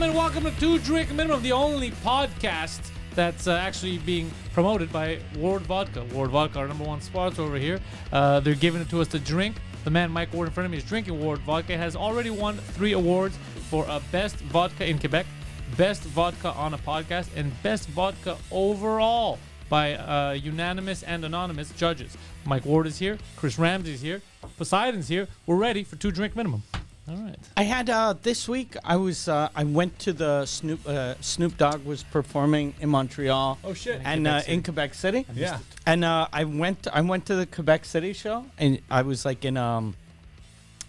gentlemen, welcome to Two Drink Minimum, the only podcast that's actually being promoted by Ward Vodka. Ward Vodka, our number one sponsor over here. They're giving it to us to drink. The man Mike Ward in front of me is drinking Ward Vodka. Has already won 3 awards for Best Vodka in Quebec, Best Vodka on a Podcast, and Best Vodka overall by unanimous and anonymous judges. Mike Ward is here. Chris Ramsay is here. Poseidon's here. We're ready for Two Drink Minimum. All right. I had this week. I went to the Snoop Dogg was performing in Montreal. Oh shit! And in Quebec City. Yeah. And I went to the Quebec City show, and I was like in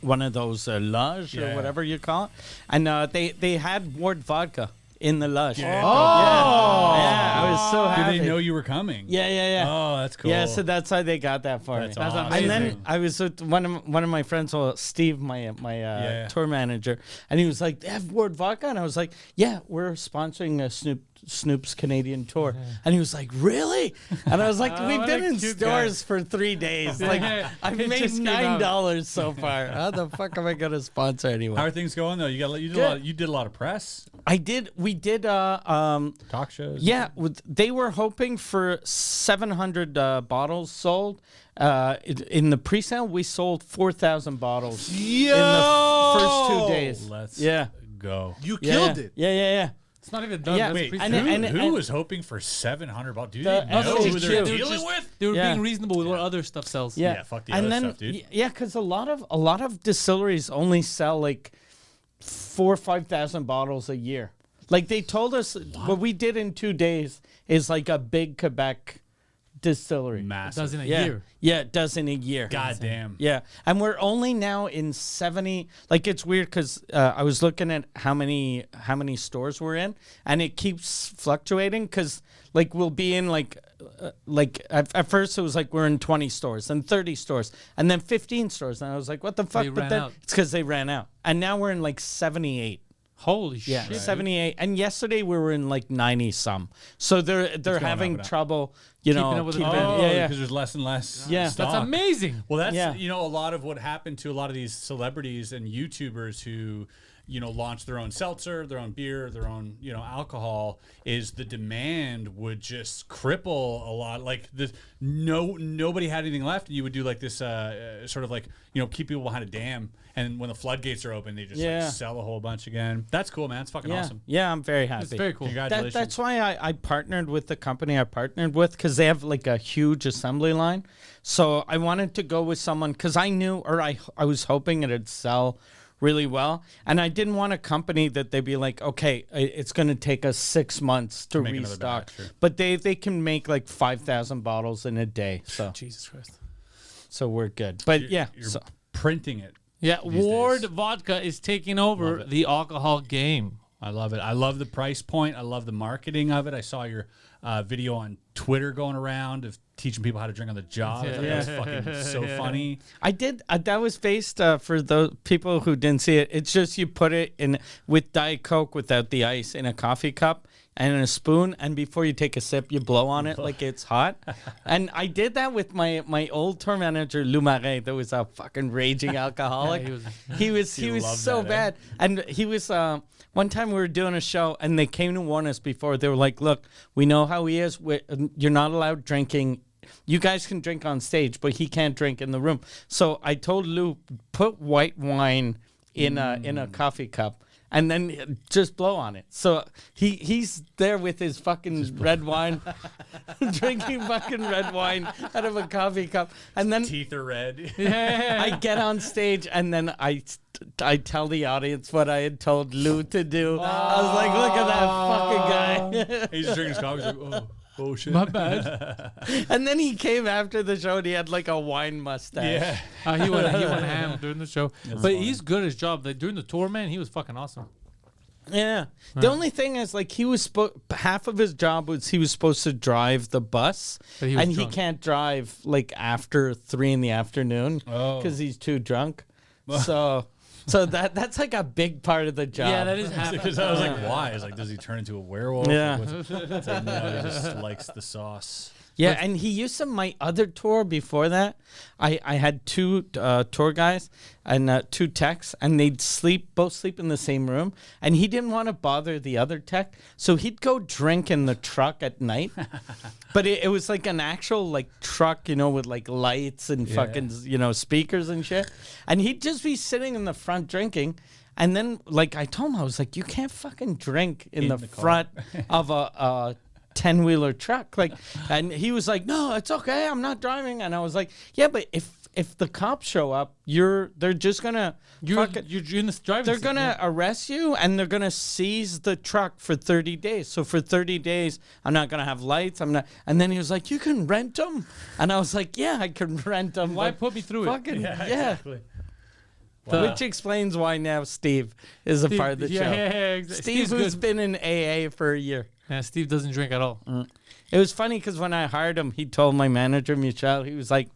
one of those loge or whatever you call it, and they had Ward Vodka in the lush. Yeah. I was so happy. Did they know you were coming? Yeah. Oh, that's cool. Yeah, so that's how they got that for That's me. awesome. And then I was with one of my friends, Steve, my tour manager, and he was like, "They have Ward Vodka," and I was like, "Yeah, we're sponsoring Snoop's Canadian tour," and he was like, "Really?" And I was like, "We've been in stores for 3 days. Like, I've made $9 so far. How the fuck am I gonna sponsor anyone?" How are things going though? You did a lot of press. We did Talk shows. Yeah, they were hoping for 700 bottles sold. In the pre-sale, we sold 4,000 bottles in the first 2 days. Let's go. You killed it. Yeah. It's not even done. Yeah. Wait, who was hoping for 700 bottles? Do you The know who they're SHQ. dealing with? They were being reasonable with what other stuff sells. Yeah, fuck the other stuff, dude. Yeah, because a lot of distilleries only sell like 4,000 or 5,000 bottles a year. Like they told us, what we did in 2 days is like a big Quebec distillery. Massive. Does in a year. Yeah, it does in a year. God damn. Yeah, and we're only now in 70. Like it's weird because I was looking at how many stores we're in, and it keeps fluctuating. Because like we'll be in like at first it was like we're in 20 stores, and 30 stores, and then 15 stores, and I was like, what the fuck? But then it's because they ran out, and now we're in like 78. Holy shit. 78. And yesterday we were in like 90 some. So they're having trouble, keeping up with because there's less and less. Yeah. stock. That's amazing. Well, that's a lot of what happened to a lot of these celebrities and YouTubers who launch their own seltzer, their own beer, their own alcohol. Is the demand would just cripple a lot. Like nobody had anything left, and you would do like this sort of like keep people behind a dam. And when the floodgates are open, they just like, sell a whole bunch again. That's cool, man. It's fucking awesome. Yeah, I'm very happy. It's very cool. Congratulations. That's why I partnered with the company I partnered with, because they have like a huge assembly line. So I wanted to go with someone because I knew, or I was hoping it'd sell really well. And I didn't want a company that they'd be like, okay, it's going to take us 6 months to restock. Batch, sure. But they can make like 5,000 bottles in a day. So Jesus Christ. So we're good. But you're so printing it. Yeah, Ward days. Vodka is taking over the alcohol game. I love it. I love the price point. I love the marketing of it. I saw your video on Twitter going around of teaching people how to drink on the job. That was fucking so funny. I did. That was based for those people who didn't see it. It's just you put it in with Diet Coke without the ice in a coffee cup and a spoon, and before you take a sip, you blow on it like it's hot. And I did that with my old tour manager, Lou Marais, that was a fucking raging alcoholic. He was so bad. And he was one time we were doing a show, and they came to warn us before. They were like, look, we know how he is. You're not allowed drinking. You guys can drink on stage, but he can't drink in the room. So I told Lou, put white wine in a coffee cup and then just blow on it. So he's there with his fucking red wine, drinking fucking red wine out of a coffee cup. And then teeth are red. I get on stage, and then I tell the audience what I had told Lou to do. I was like, look at that fucking guy. He's just drinking his coffee. He's like, oh shit. My bad. And then he came after the show, and he had like a wine mustache. Yeah. He went ham during the show. That's but funny. he's good at his job. Like, during the tour, man, he was fucking awesome. Yeah. The only thing is, like, he was half of his job was he was supposed to drive the bus, But he was and drunk. he can't drive like after 3 p.m. Oh. because he's too drunk. So that's like a big part of the job. Yeah, that is half. Because I was like, why? It's like, does he turn into a werewolf? Yeah. It's like, no, he just likes the sauce. Yeah, and he used to my other tour before that. I had two tour guys and two techs, and they'd both sleep in the same room. And he didn't want to bother the other tech, so he'd go drink in the truck at night. But it was like an actual like truck, with like lights and fucking speakers and shit. And he'd just be sitting in the front drinking. And then like I told him, I was like, you can't fucking drink in the front of a 10-wheeler truck, and he was like, no, it's okay, I'm not driving. And I was like, yeah, but if the cops show up, they're just gonna you're in the driving they're seat, gonna arrest you, and they're gonna seize the truck for 30 days. So for 30 days I'm not gonna have lights, I'm not. And then he was like, you can rent them. And I was like, yeah, I can rent them. Why put me through fucking, it? Exactly. Wow. Which explains why now Steve is a part of the show. Exactly. Steve, who's been in AA for a year. Yeah, Steve doesn't drink at all. It was funny because when I hired him, he told my manager, Michel, he was like,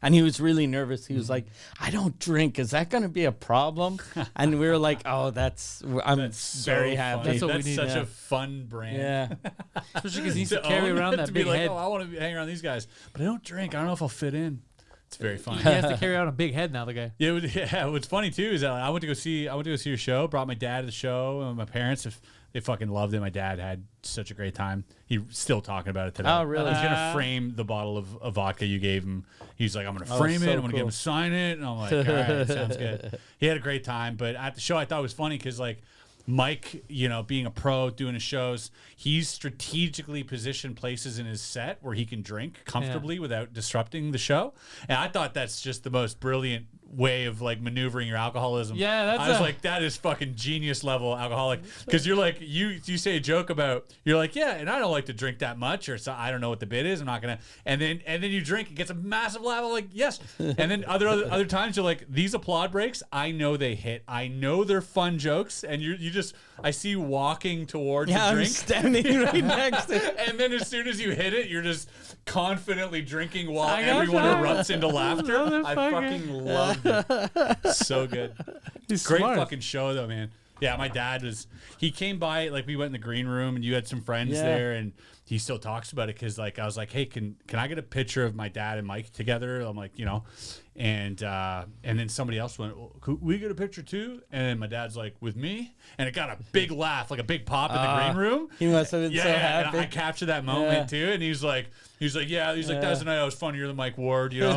and he was really nervous. He was like, I don't drink. Is that going to be a problem? And we were like, oh, I'm very happy. That's what That's we need. such a fun brand. Yeah. Especially because he needs to carry around that to big be like, head. oh, I want to hang around these guys, but I don't drink. I don't know if I'll fit in. It's very funny. He has to carry around a big head now, the guy. Yeah, what's funny too is that I went to go see your show. Brought my dad to the show, and my parents. They fucking loved it. My dad had such a great time. He's still talking about it today. Oh, really? He's gonna frame the bottle of vodka you gave him. He's like, I'm gonna frame it. I'm gonna get him to sign it. And I'm like, all right, sounds good. He had a great time. But at the show, I thought it was funny because like Mike, being a pro, doing his shows, he's strategically positioned places in his set where he can drink comfortably without disrupting the show. And I thought that's just the most brilliant way of like maneuvering your alcoholism. Yeah, I was like, that is fucking genius level alcoholic. Because you're like, you say a joke about, you're like, yeah, and I don't like to drink that much, or so I don't know what the bit is. I'm not gonna. And then you drink, it gets a massive laugh. I'm like, yes. And then other times you're like, these applaud breaks, I know they hit. I know they're fun jokes, and you just, I see you walking towards the drink. I'm standing right next to it. And then as soon as you hit it, you're just confidently drinking while everyone erupts into laughter. I fucking loved it. So good. He's Great smart. fucking show though, man. Yeah, my dad he came by, like we went in the green room and you had some friends there, and he still talks about it because like I was like, hey, can I get a picture of my dad and Mike together? I'm like, and then somebody else went, well, could we get a picture too? And then my dad's like, with me? And it got a big laugh, like a big pop in the green room. He must have been so happy. And I captured that moment too, and he's like, that's the night I was funnier than Mike Ward, It's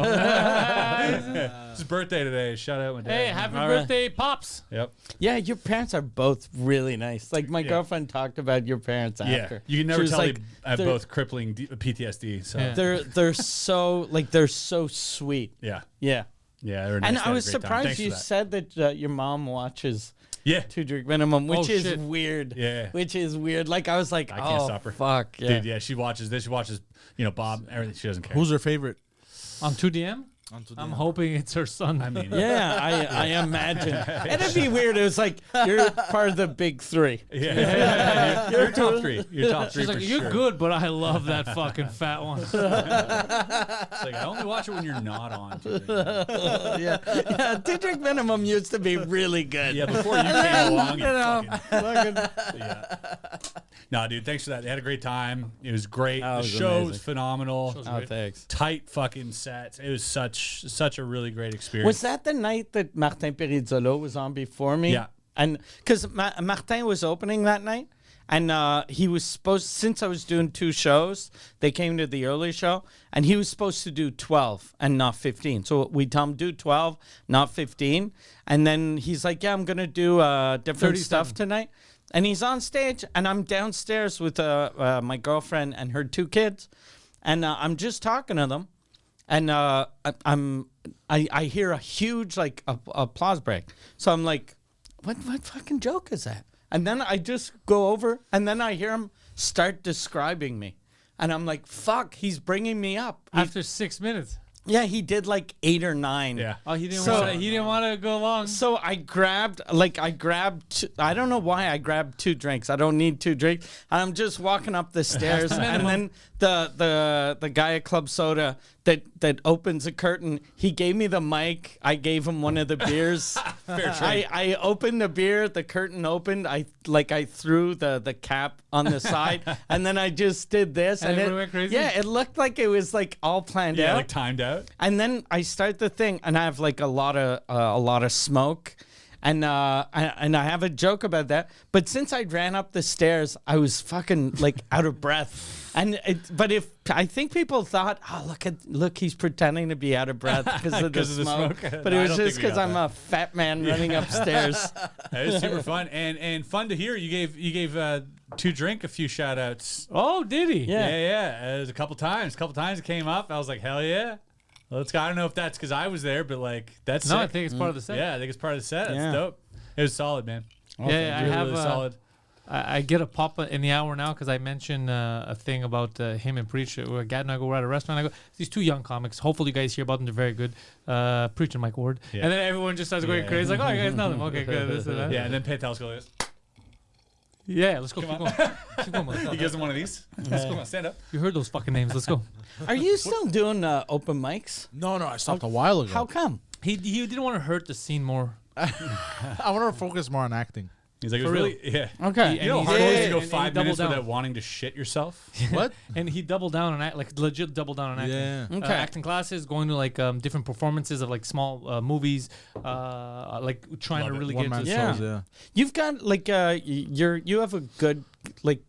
his birthday today. Shout out my dad. Hey, happy birthday, Pops. Yep. Yeah, your parents are both really nice. Like my girlfriend talked about your parents after. Yeah, you can never She was tell like, they have both crippling PTSD. So they're so sweet. yeah, Yeah. they're nice. And They I had a was great time. surprised Thanks you for that. said that your mom watches Yeah. 2 Drink Minimum, which is shit. weird. Yeah. Which is weird. Like I was like, I can't oh, stop her. fuck. Yeah. Dude, yeah, she watches this. She watches, Bob, everything. She doesn't care. Who's her favorite? On 2DM? I'm hoping it's her son. I mean, Yeah, I imagine. It'd be weird. It was like you're part of the big 3. yeah. You're top 3. You're top 3 She's for like, sure. you're good, but I love that fucking fat one. It's like, I only watch it when you're not on. Yeah, 2 Drink Minimum used to be really good. Yeah, before you came along, Fucking- yeah. No, dude, thanks for that. They had a great time. It was great. Oh, it The was show amazing. was phenomenal. Oh, thanks. Tight fucking sets. It was such a really great experience. Was that the night that Martin Perizzolo was on before me? Yeah. And because Martin was opening that night, and he was supposed, since I was doing 2 shows, they came to the early show, and he was supposed to do 12 and not 15. So we told him, do 12, not 15. And then he's like, yeah, I'm going to do different stuff tonight. And he's on stage, and I'm downstairs with my girlfriend and her 2 kids, and I'm just talking to them. And I hear a huge like applause break. So I'm like, what fucking joke is that? And then I just go over, and then I hear him start describing me, and I'm like, fuck, he's bringing me up. After 6 minutes. Yeah, he did like 8 or 9. Yeah. Oh, he didn't So- want to. He didn't want to go along. So I grabbed I don't know why I grabbed 2 drinks. I don't need 2 drinks. I'm just walking up the stairs, and then the guy at Club Soda that opens a curtain, he gave me the mic. I gave him one of the beers. Fair trade. I opened the beer, the curtain opened. I threw the cap on the side, and then I just did this, And and everyone went crazy? Yeah, it looked like it was like all planned Yeah, out. like timed out. And then I start the thing, and I have like a lot of smoke, and I have a joke about that. But since I ran up the stairs, I was fucking like out of breath. But if I think people thought, oh look, he's pretending to be out of breath because of the 'Cause of the smoke. smoke. But No, it I was don't think just we because got I'm that. a fat man running upstairs. It was super fun and fun to hear. You gave To Drink a few shout outs. Oh, did he? Yeah. Yeah. It was a couple times. it came up. I was like, hell yeah. Let's go. I don't know if that's because I was there, but like that's No, sick. I think it's part of the set. Yeah, I think it's part of the set. That's Yeah. dope. It was solid, man. Yeah, I Really, have. really solid. I get a pop in the hour now because I mentioned a thing about him and Preach. Where Gad and I go, we're at a restaurant. I go, these 2 young comics. Hopefully, you guys hear about them. They're very good. Preach and Mike Ward. Yeah. And then everyone just starts going Yeah. crazy. Like, oh, you guys know them. Okay, good. This and that. Yeah, and then Pantelis goes, Yeah, let's go. Keep going. Keep going, he motherfucker. gives him one of these. Let's go on, stand up. You heard those fucking names. Let's go. Are you still doing open mics? No, I stopped a while ago. How come? He didn't want to hurt the scene more. I want to focus more on acting. He's like, it For was real? really, yeah. Okay. You know And how hard he's- it is to go and he 5 doubled minutes down. without wanting to shit yourself? What? And he doubled down on legit doubled down on acting. Yeah. Okay. Acting classes, going to like different performances of like small movies, like trying Love to it. really One get man into Yeah. shows, yeah. You've got like you have a good like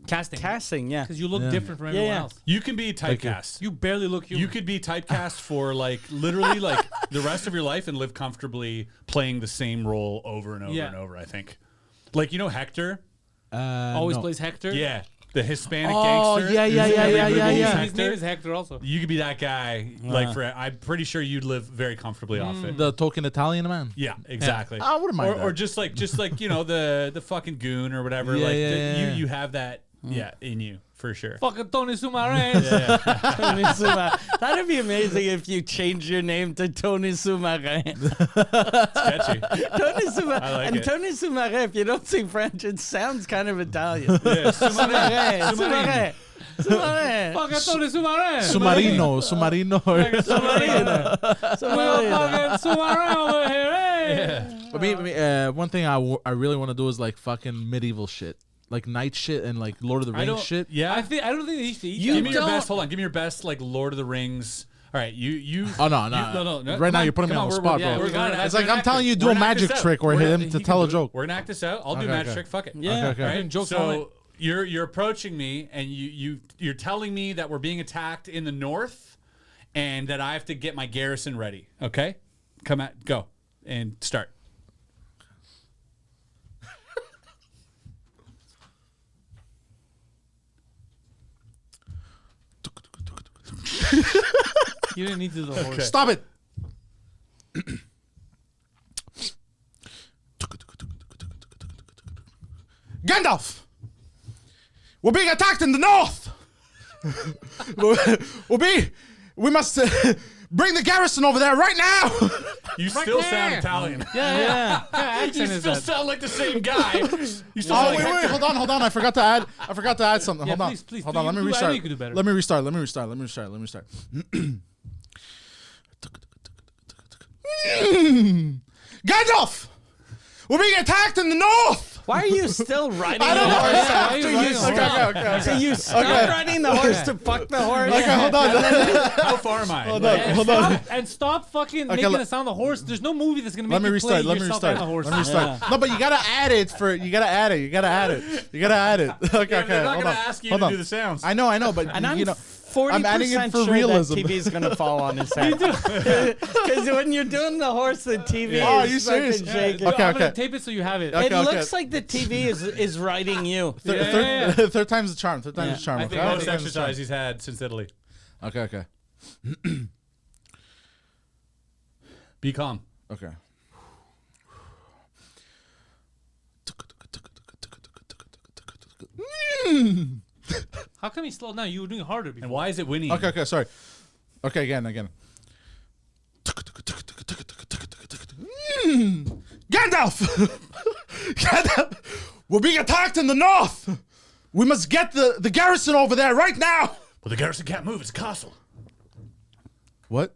casting, yeah. because you look Yeah. different from everyone Yeah. else. You can be typecast. You barely look human. You could be typecast for like literally like the rest of your life and live comfortably playing the same role over and over Yeah. and over, I think. Like, you know Hector? always No. plays Hector. Yeah. The Hispanic Oh, gangster. yeah, who's yeah, in yeah, every yeah, movie yeah, is yeah. His Hector. name is Hector also. You could be that guy, like for. I'm pretty sure you'd live very comfortably off it. The token Italian man. Yeah, exactly. I wouldn't mind Or that. just like you know the fucking goon or whatever. Yeah, like yeah, yeah. you have that in you for sure. Fucking Tony Sumares. Tony Suma. That'd be amazing if you change your name to Tony Sumarin. Sketchy. Tony Sumarin. I like And it. Tony Sumarin, if you don't speak French, it sounds kind of Italian. Yeah, Sumarin. Sumarin. Sumarin. Fucking Tony Sumares. Submarino. Sumarin. Fucking Sumares over here. Hey. But me, one thing I really want to do is like fucking medieval shit. Like night shit and like Lord of the I Rings don't. shit. Yeah. I don't think they used to eat You that. Give me your don't- best. Hold on. Give me your best like Lord of the Rings. All right, you. Oh no. No. Right come now on, you're putting me come on the we're- spot, yeah, bro. we're gonna- It's we're like gonna I'm act telling this- you, do we're a gonna act magic this out. trick or We're hit gonna- him to tell a joke. We're gonna act this out. I'll do Okay, magic okay. trick. Fuck it. Yeah. Okay. Jokes on it. So you're approaching me and you're telling me that we're being attacked in the north and that I have to get my garrison ready. Okay, go and start. You didn't need to do the horse. Stop it. Gandalf! We're being attacked in the north! We must bring the garrison over there right now! You still there. sound Italian. Yeah. Yeah, accent You is still that. sound like the same guy. You still Oh, sound wait, like hold on. I forgot to add something. Yeah, Hold on. please, Hold do on, let you me do- I know restart. you could do better. Let me restart. Gandalf! We're being attacked in the north! Why are you still riding the I don't know. horse Yeah, after why are you you riding the horse? stop? Okay. So you stop riding the horse to fuck the horse? Okay, hold on. How far am I? And stop fucking Okay, making let- it sound the horse. There's no movie that's gonna make Let me you play restart. yourself and the horse. No, but you gotta add it You gotta add it. Okay, They're not hold gonna on. ask you Hold to on. do the sounds. I know, but And I'm you know, 40% I'm adding it for sure realism. that TV's gonna fall on his head. Because when you're doing the horse, the TV Oh, are is you serious? fucking shaking. Okay, I'm gonna okay. tape it so you have it. Okay. It looks like the TV is riding you. third time's the charm. Third time's the charm. I Okay? think Most Third time's the charm. exercise he's had since Italy. Okay. Be calm. Okay. How come he slowed down? You were doing it harder before. And why is it winning? Okay, sorry. Okay, again. Gandalf! Gandalf! We're being attacked in the north! We must get the garrison over there right now! Well, the garrison can't move. It's a castle. What?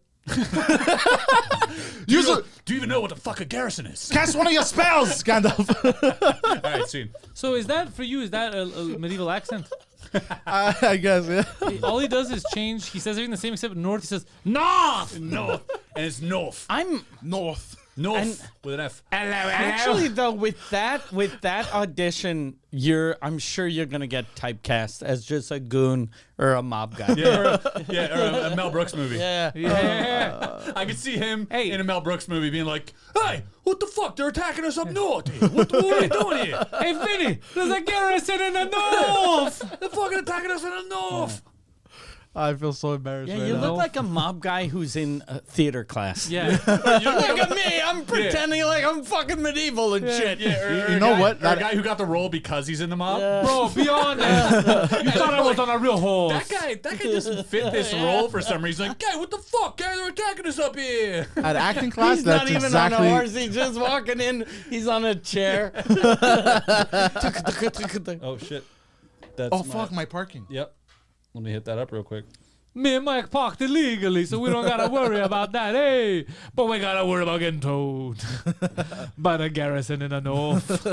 Do you even know what the fuck a garrison is? Cast one of your spells, Gandalf! All right, scene. So is that for you? Is that a medieval accent? I guess, yeah. All he does is change. He says everything the same except north. He says north. North. And it's north. I'm North. North with an F. actually though with that audition, I'm sure you're gonna get typecast as just a goon or a mob guy. Yeah, or a Mel Brooks movie. Yeah. I could see him Hey. in a Mel Brooks movie being like, "Hey, what the fuck? They're attacking us up north. Here. What are you doing here? Hey, Vinny, there's a garrison in the north. They're fucking attacking us in the north." I feel so embarrassed Yeah, right you now. look like a mob guy who's in theater class. Yeah. Look at me, I'm pretending like I'm fucking medieval and shit. Yeah, or You know a guy, what? Or a That- guy who got the role because he's in the mob. Bro, be honest. You thought I was on a real horse. That guy doesn't fit this role for some reason. He's like, "Guy, what the fuck? Guys, they're attacking us up here." At acting class, He's that's not even exactly... on a horse, he's just walking in, he's on a chair. Oh shit. That's Oh, fuck, my parking. Yep. Let me hit that up real quick. Me and Mike parked illegally, so we don't gotta worry about that. Hey, but we gotta worry about getting towed by the garrison in the north.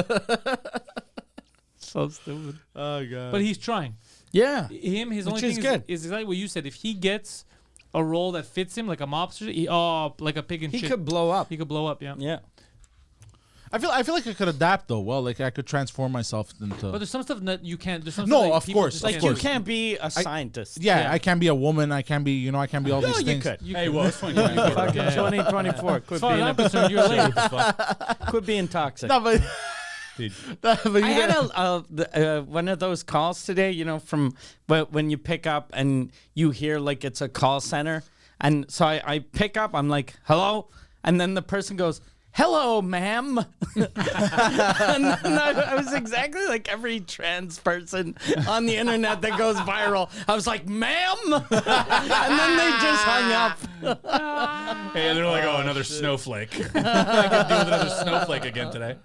So stupid. Oh, God. But he's trying. Yeah. His Which only is thing good. is exactly what you said. If he gets a role that fits him, like a mobster, like a pig in He shit, could blow up. he could blow up. Yeah. Yeah. I feel like I could adapt, though. Well, like, I could transform myself into... But there's some stuff that you can't. There's some No, stuff that of people course, just of Like, can't you do. can't be a scientist. Yeah, I can be a woman. I can be, I can be all No, these you things. could. Hey, well, it's 2024. Fucking Yeah. 2024. As Quit far as being, I'm concerned, you're late. quit being toxic. No, but... Dude. but you I had gotta- one of those calls today, but when you pick up and you hear like it's a call center. And so I pick up, I'm like, hello? And then the person goes, hello, ma'am. And then I was exactly like every trans person on the internet that goes viral. I was like, ma'am? And then they just hung up. Hey, they're like, "Oh, another snowflake." I could deal with another snowflake again today.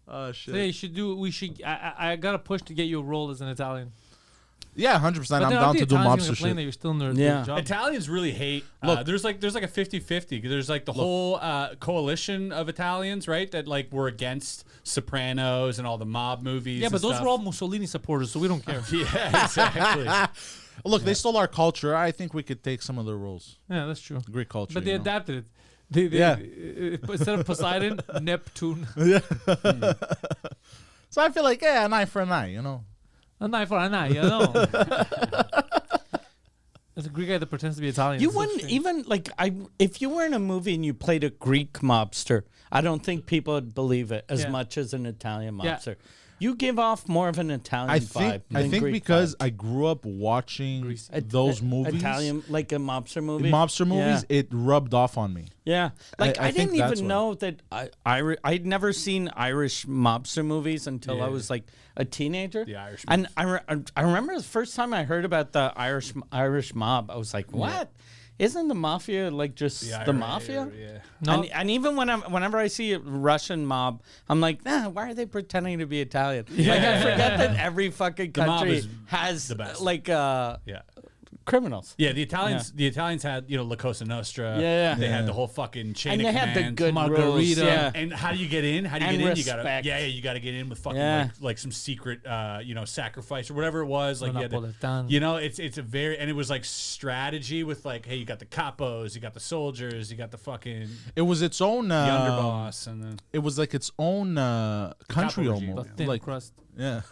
Oh, shit. So yeah, you should do. We should. I gotta push to get you a role as an Italian. Yeah, 100%. But I'm then down the to do Italians gonna mobster complain shit. that you're still in their Yeah. job. Italians really hate. There's like a 50-50. There's like the whole coalition of Italians, right? That like were against Sopranos and all the mob movies. Yeah, but and those stuff. were all Mussolini supporters, so we don't care. Yeah, exactly. Look, they stole our culture. I think we could take some of their roles. Yeah, that's true. Greek culture. But they you know? adapted it. They, Yeah. Instead of Poseidon, Neptune. So I feel like, yeah, an eye for an eye, An eye for an eye, There's a Greek guy that pretends to be Italian. You It's so wouldn't strange. even if you were in a movie and you played a Greek mobster, I don't think people would believe it as Yeah. much as an Italian Yeah. mobster. You give off more of an Italian I vibe. think than Greek because vibe. I grew up watching Greasy. those movies, Italian, like a mobster movie, mobster movies, it rubbed off on me. Yeah, like I I, think didn't that's even what- know that I'd never seen Irish mobster movies until I was like a teenager. The Irish and I remember the first time I heard about the Irish mob, I was like, what? Isn't the mafia like just the mafia? Yeah. No. And even whenever I see a Russian mob, I'm like, nah, why are they pretending to be Italian? Like I forget that every fucking mob country is has the best. like Yeah. criminals. Yeah, the Italians had, La Cosa Nostra. Yeah. They had the whole fucking chain And of they had the command. good rules. Margarita. Yeah. And how do you get in? How do you And get in? respect. You gotta get in with fucking Yeah. like some secret, sacrifice or whatever it was. Like you had to, Napolitano. it's a very, and it was like strategy with like, hey, you got the capos, you got the soldiers, you got the fucking It was its own the underboss, and then It was like its own country capo regime. The almost. thin Like, crust. yeah.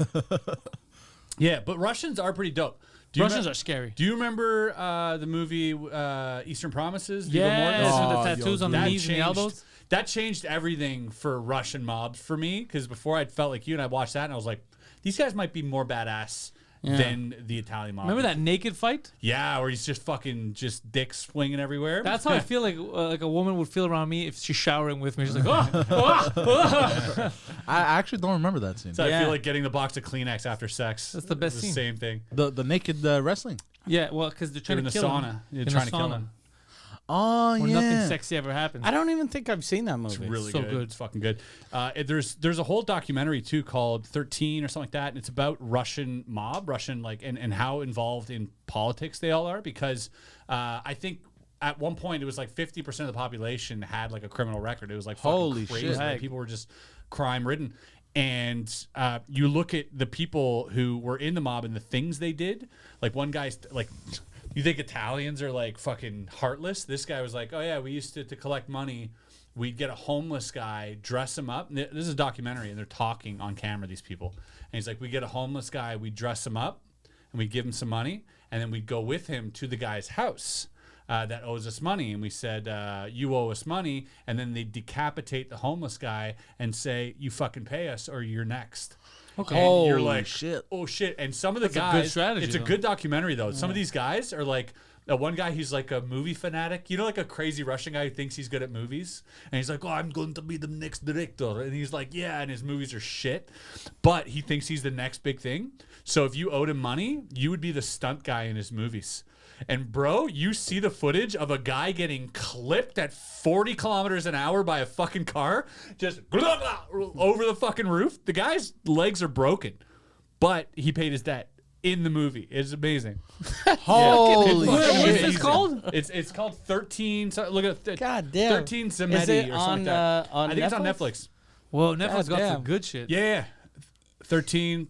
yeah. But Russians are pretty dope. Do you Russians remem- are scary. Do you remember the movie Eastern Promises? Viggo Yes, Mortensen? with Oh, the tattoos on the That knees and the elbows. That changed everything for Russian mobs for me, because before I'd felt like you and I watched that and I was like, these guys might be more badass than the Italian mob. Remember that naked fight? Yeah, where he's just fucking dick swinging everywhere. That's how I feel like a woman would feel around me if she's showering with me. She's like, oh. I actually don't remember that scene. so I Yeah. feel like getting the box of Kleenex after sex. That's the best It's scene. Same thing. The naked wrestling. Yeah, well, because they're trying in to the kill sauna. him. They're In trying the to kill sauna, him. Oh where yeah. nothing sexy ever happens. I don't even think I've seen that movie. It's really So good. good. It's fucking good. There's a whole documentary too called 13 or something like that, and it's about Russian mob, and how involved in politics they all are. Because I think at one point it was like 50% of the population had like a criminal record. It was like fucking Holy crazy. shit. Like, people were just crime ridden. And you look at the people who were in the mob and the things they did. Like one guy's like, you think Italians are like fucking heartless? This guy was like, oh yeah, we used to collect money. We'd get a homeless guy, dress him up. And this is a documentary, and they're talking on camera, these people. And he's like, we get a homeless guy, we dress him up, and we give him some money, and then we'd go with him to the guy's house that owes us money. And we said, you owe us money. And then they decapitate the homeless guy and say, you fucking pay us or you're next. Okay. And you're Holy like, shit. oh shit. And some of the That's a guys, good strategy, it's a though. good documentary though. Some of these guys are like, one guy, he's like a movie fanatic. You know, like a crazy Russian guy who thinks he's good at movies. And he's like, oh, I'm going to be the next director. And he's like, yeah, and his movies are shit. But he thinks he's the next big thing. So if you owed him money, you would be the stunt guy in his movies. And bro, you see the footage of a guy getting clipped at 40 kilometers an hour by a fucking car, just over the fucking roof. The guy's legs are broken, but he paid his debt in the movie. It's amazing. Holy It's What's fucking this amazing. called? It's called 13. So look at God damn. 13 Zemedi Is it or something on, like that. on I think it's on Netflix? Netflix. Well, Netflix got damn. some good shit. Yeah. 13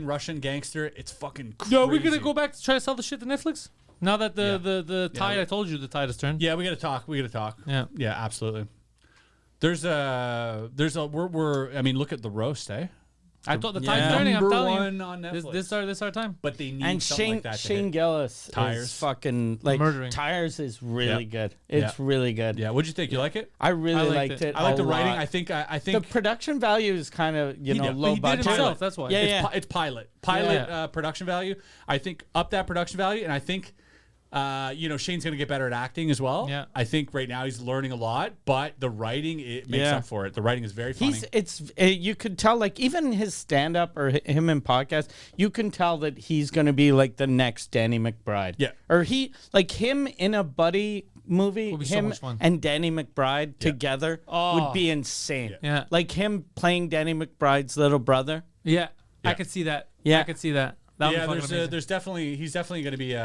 Russian gangster. It's fucking crazy. Yo, are we gonna go back to try to sell the shit to Netflix? Now that Yeah. the tide, I told you the tide has turned. Yeah, we gotta talk. Yeah. Yeah, absolutely. There's a we're I mean, look at the roast, eh? I thought the Yeah. tide's turning. I'm Number telling you. one on Netflix. This our time. But they need And something Shane like that to Shane hit. Gillis Tires. is fucking like Murdering. Tires is really Yeah. good. It's Yeah. really good. Yeah, what'd you think? You like it? I really I liked liked it. it. I like a the writing. lot. I think The production value is kind of He did, but low he did budget. himself. That's why. Yeah, it's, yeah. it's pilot Yeah. production value. I think up that production value, and I think Shane's gonna get better at acting as well. Yeah. I think right now he's learning a lot, but the writing it makes Yeah. up for it. The writing is very funny. You could tell like even his stand up or him in podcast, you can tell that he's going to be like the next Danny McBride. Yeah. Or he like him in a buddy movie, Would be so him much fun. and Danny McBride together would be insane. Yeah. Like him playing Danny McBride's little brother. Yeah, I Yeah. could see that. Yeah. I could see that. That yeah, would be fucking there's amazing. he's definitely gonna be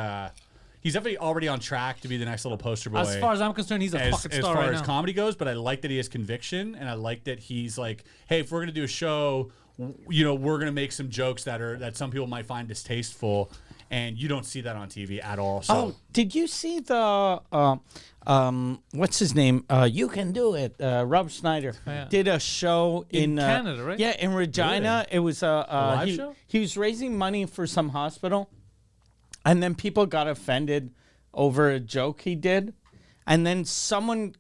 he's definitely already on track to be the next little poster boy. As far as I'm concerned, he's a fucking as star far right as now. comedy goes, but I like that he has conviction, and I like that he's like, hey, if we're gonna do a show, we're gonna make some jokes that some people might find distasteful, and you don't see that on TV at all. So Oh, did you see the what's his name? You Can Do It. Rob Schneider yeah. did a show In in Canada, right? Yeah, in Regina. It was a live he, show? He was raising money for some hospital, and then people got offended over a joke he did, and then someone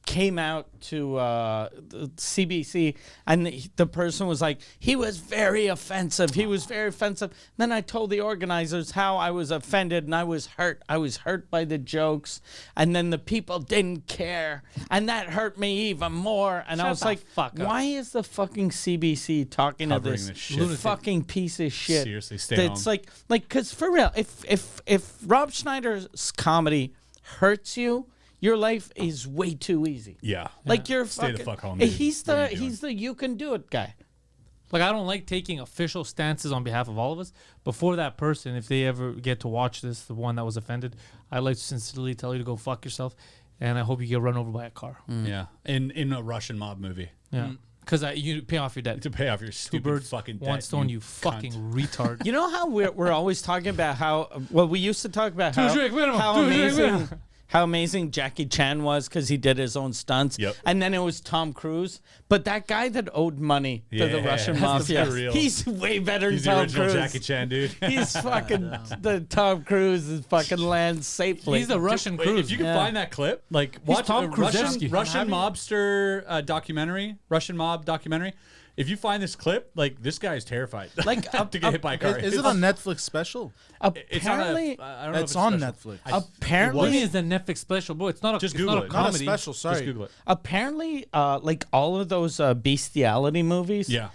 came out to the CBC, and the person was like, he was very offensive. He was very offensive. Then I told the organizers how I was offended and I was hurt. I was hurt by the jokes, and then the people didn't care, and that hurt me even more. And I Shut was the like, fuck up. why is the fucking CBC talking to Covering this this shit. fucking piece of shit? Seriously, stay That's home. because for real, if Rob Schneider's comedy hurts you, your life is way too easy. yeah, Like you're Stay the fucking, fuck home, dude. He's What are the you doing? he's the you can do it guy. Like, I don't like taking official stances on behalf of all of us. Before that person, if they ever get to watch this, the one that was offended, I'd like to sincerely tell you to go fuck yourself, and I hope you get run over by a car. yeah. In a Russian mob movie Yeah, because you pay off your debt. to pay off your Two stupid birds, fucking one debt, stone. You cunt. fucking retard. You know how we're always talking about how we used to talk about how, drink minimum, how two drink amazing minimum. how amazing Jackie Chan was because he did his own stunts. Yep. And then it was Tom Cruise, but that guy that owed money to the Yeah, Russian that's the mafia, real- he's way better He's than the Tom original Cruise. Jackie Chan, dude. He's fucking the Tom Cruise is fucking lands safely. He's the Russian Wait, Cruise. if you can Yeah. find that clip, like watch Tom a Kruzewski. Russian mobster documentary, Russian mob documentary. If you find this clip, like this guy is terrified, Like, to get hit by a car. Is it a Netflix special? It's on a, Apparently, I don't know if It's on special. Netflix. I- Apparently- What is a Netflix special, bro? It's not a. Just it's Google not a it. Not a comedy. special, sorry. Just Google it. apparently, like all of those bestiality movies, Yeah.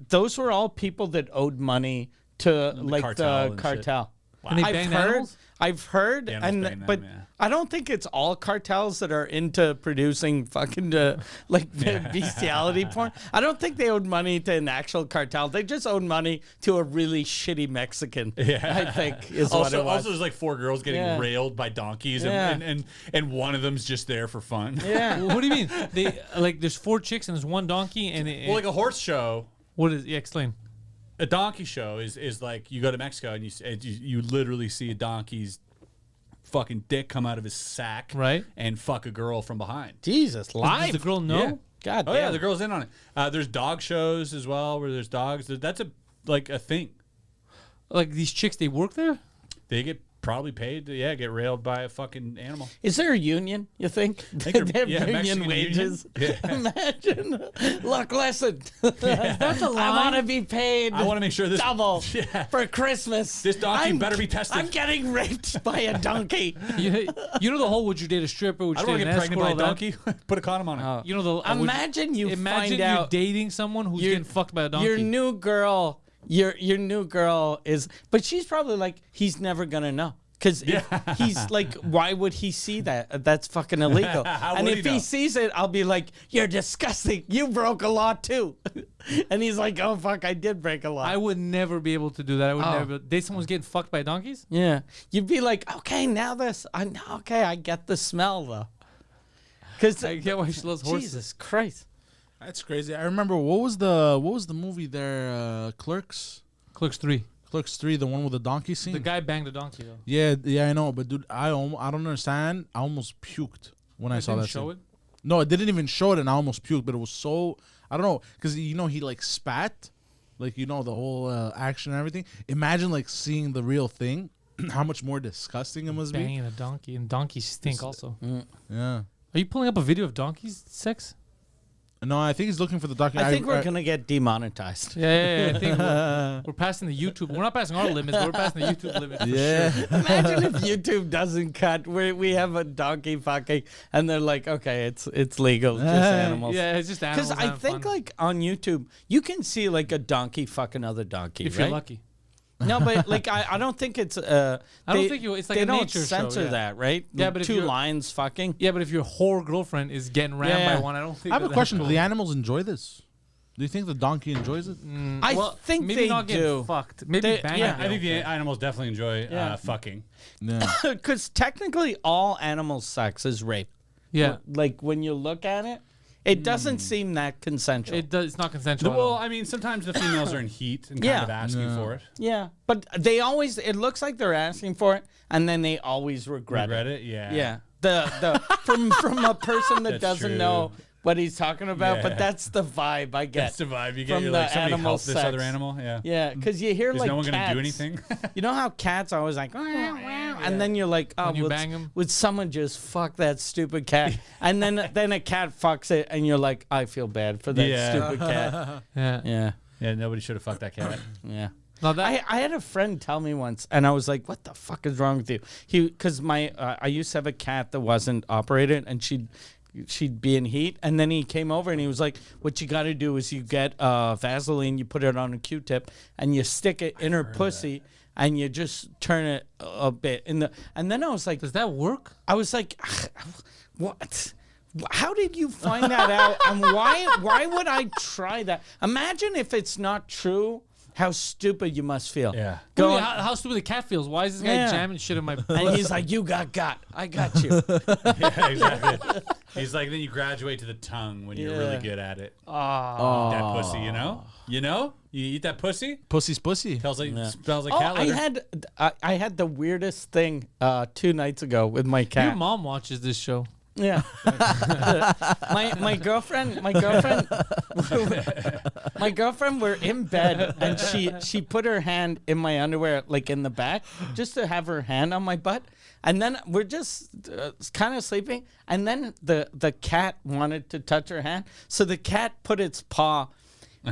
those were all people that owed money to like cartel the and shit. cartel. And they I've banged heard, animals? I've heard, Animals paying but them, yeah. I don't think it's all cartels that are into producing fucking like bestiality porn. I don't think they owed money to an actual cartel. They just owed money to a really shitty Mexican. Yeah. I think is also, what it was. Also, there's like 4 girls getting Yeah. railed by donkeys, Yeah. and one of them's just there for fun. Yeah. What do you mean? They like there's 4 chicks and there's 1 donkey and Well, like a horse show. what is? Yeah, explain. A donkey show is like you go to Mexico and you literally see a donkey's fucking dick come out of his sack, Right. and fuck a girl from behind. Jesus, live. Does the girl know? Yeah. God Oh damn. yeah, the girl's in on it. There's dog shows as well where there's dogs. That's a thing. Like these chicks, they work there. They get probably paid to get railed by a fucking animal. Is there a union, you think? think They have yeah, union Mexican wages? union. Yeah. Imagine. Look, listen. That's a line. I want to be paid I want to make sure this double Yeah. for Christmas. This donkey better be tested. I'm getting raped by a donkey. You know the whole would you date a stripper? Would I you don't date want an to get pregnant by a escort, all donkey. Put a condom on it. that? You know the Imagine you imagine find you're out dating someone who's getting fucked by a donkey. your new girl. Your new girl is, but she's probably like, he's never gonna know. Because he's like, why would he see that? That's fucking illegal. How And would if he know? he sees it, I'll be like, you're disgusting. You broke a law too. And he's like, oh, fuck, I did break a law. I would never be able to do that. I would Oh. never date someone who's getting fucked by donkeys. Yeah. You'd be like, okay, now this. I get the smell though. Because I get why she loves horses. Jesus Christ. That's crazy. I remember what was the movie there? Clerks. Clerks 3. Clerks 3, the one with the donkey scene. The guy banged a donkey though. Yeah, I know, but dude, I don't understand. I almost puked when I saw Didn't that. show scene. it. No, it didn't even show it, and I almost puked. But it was so, I don't know, because he like spat, like the whole action and everything. Imagine like seeing the real thing. How much more disgusting it must be. Banging a donkey, and donkeys stink also. Yeah. Are you pulling up a video of donkeys sex? No, I think he's looking for the document. I think we're gonna get demonetized. Yeah. I think we're passing the YouTube. We're not passing our limits, but we're passing the YouTube limits. For Yeah. Sure. Imagine if YouTube doesn't cut. We have a donkey fucking, and they're like, okay, it's legal, just animals. Yeah, it's just animals. Because I having think fun. like on YouTube, you can see like a donkey fucking other donkey. if right? you're lucky. No, but like I don't think it's. I don't think it's like they a don't nature show, censor yeah. that, right? Yeah, but if 2 you're- lions fucking. Yeah, but if your whore girlfriend is getting rammed Yeah. by one, I don't think. I have a that's question. Do cool. the animals enjoy this? Do you think the donkey enjoys it? I Well, think maybe they not do. getting fucked. Maybe They- banging. yeah, I think the animals definitely enjoy Yeah. fucking. Yeah. Because technically, all animal sex is rape. Yeah, Like when you look at it, it doesn't seem that consensual. it does. It's not consensual. at Well, all. I mean, sometimes the females are in heat and Yeah. kind of asking for it. Yeah, but they always. It looks like they're asking for it, and then they always regret Regret it? Yeah. Yeah, the from a person that That's doesn't true. know what he's talking about, Yeah. but that's the vibe I get. That's the vibe you get. From You're the like, somebody animal help this other sex. animal. Yeah. Yeah, because you hear Is like no one cats. going to do anything? You know how cats are always like, "Wow, wow," and then you're like, oh, When you would, bang 'em? would someone just fuck that stupid cat? And then a cat fucks it, and you're like, I feel bad for that Yeah. stupid cat. yeah. Yeah, Yeah, nobody should have fucked that cat. yeah. Now that I had a friend tell me once, and I was like, "What the fuck is wrong with you?" Because I used to have a cat that wasn't operated, and she'd be in heat, and then he came over and he was like, "What you got to do is you get Vaseline, you put it on a Q-tip, and you stick it in her pussy, and you just turn it a bit in the." And then I was like, does that work? I was like, "What?" How did you find that out? And why would I try that? Imagine if it's not true. How stupid you must feel. Yeah. Go Wait, on. how stupid the cat feels. Why is this guy Yeah. jamming shit in my? And he's like, "You got. I got you." Yeah, exactly. He's like, then you graduate to the tongue when you're really Yeah. good at it. Ah. That pussy, you know? You know? You eat that pussy? Pussy's pussy. Smells like Oh, cat litter. I had the weirdest thing 2 nights ago with my Your cat. mom watches this show. Yeah. my girlfriend my girlfriend were in bed, and she put her hand in my underwear, like in the back, just to have her hand on my butt. And then we're just kind of sleeping, and then the cat wanted to touch her hand, so the cat put its paw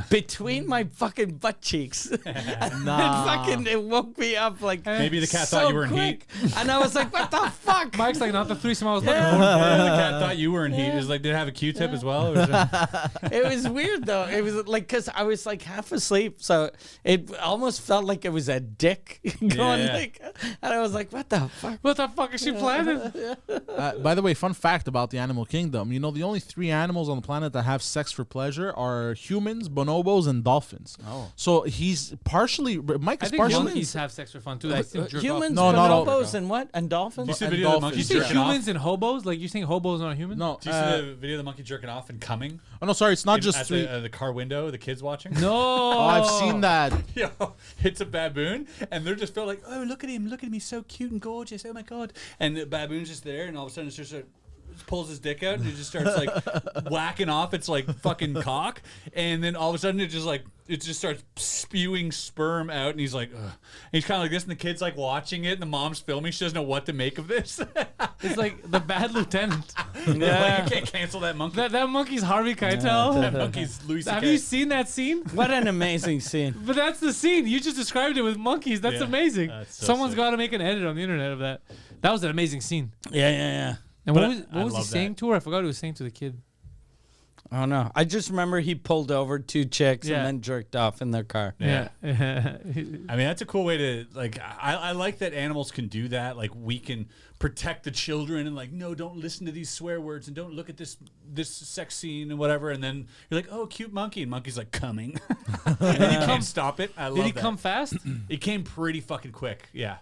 between my fucking butt cheeks. It woke me up like Maybe the cat so thought you were in quick. heat. And I was like, what the fuck? Mike's like, not the threesome I was looking Yeah, the cat thought you were in heat. It was like, did it have a Q-tip as well? Or was it- It was weird though. It was like because I was like half asleep, so it almost felt like it was a dick going Yeah. like, and I was like, "What the fuck?" What the fuck is she planning? By the way, fun fact about the animal kingdom. You know, the only 3 animals on the planet that have sex for pleasure are humans, bonobos, and dolphins. Oh. So he's partially... Mike I is think partially... monkeys have sex for fun too. I see them jerk Humans, No, not all. bonobos, and what? And dolphins? You see the And video of the dolphins. monkey You see jerking off? humans and hobos? Like you think hobos aren't human? No, Do you see the video of the monkey jerking off and coming? oh, no, sorry. It's not At just 3... the car window, the kids watching? No. Oh, I've seen that. Yo, it's a baboon, and they're just feel like, oh, look at him, he's so cute and gorgeous. Oh my god! And the baboon's just there, and all of a sudden, it's just pulls his dick out, and he just starts like whacking off its like fucking cock, and then all of a sudden, it just starts spewing sperm out, and he's like, ugh. And he's kind of like this, and the kid's like watching it, and the mom's filming. She doesn't know what to make of this. It's like the bad lieutenant. Like, you can't cancel that monkey. That monkey's Harvey Keitel. That monkey's Louis C.K. Have you seen that scene? What an amazing scene. But that's the scene. You just described it with monkeys. That's Yeah, amazing. that's so Someone's sick. got to make an edit on the internet of that. That was an amazing scene. Yeah. And But what was he love saying that. to her? I forgot what he was saying to the kid. Oh no! I just remember he pulled over 2 chicks Yeah. and then jerked off in their car. Yeah. I mean, that's a cool way to like. I like that animals can do that. Like we can protect the children and like, no, don't listen to these swear words and don't look at this sex scene and whatever. And then you're like, oh, cute monkey, and monkey's like coming, and you can't stop it. I love Did he that. come fast? It came pretty fucking quick. Yeah,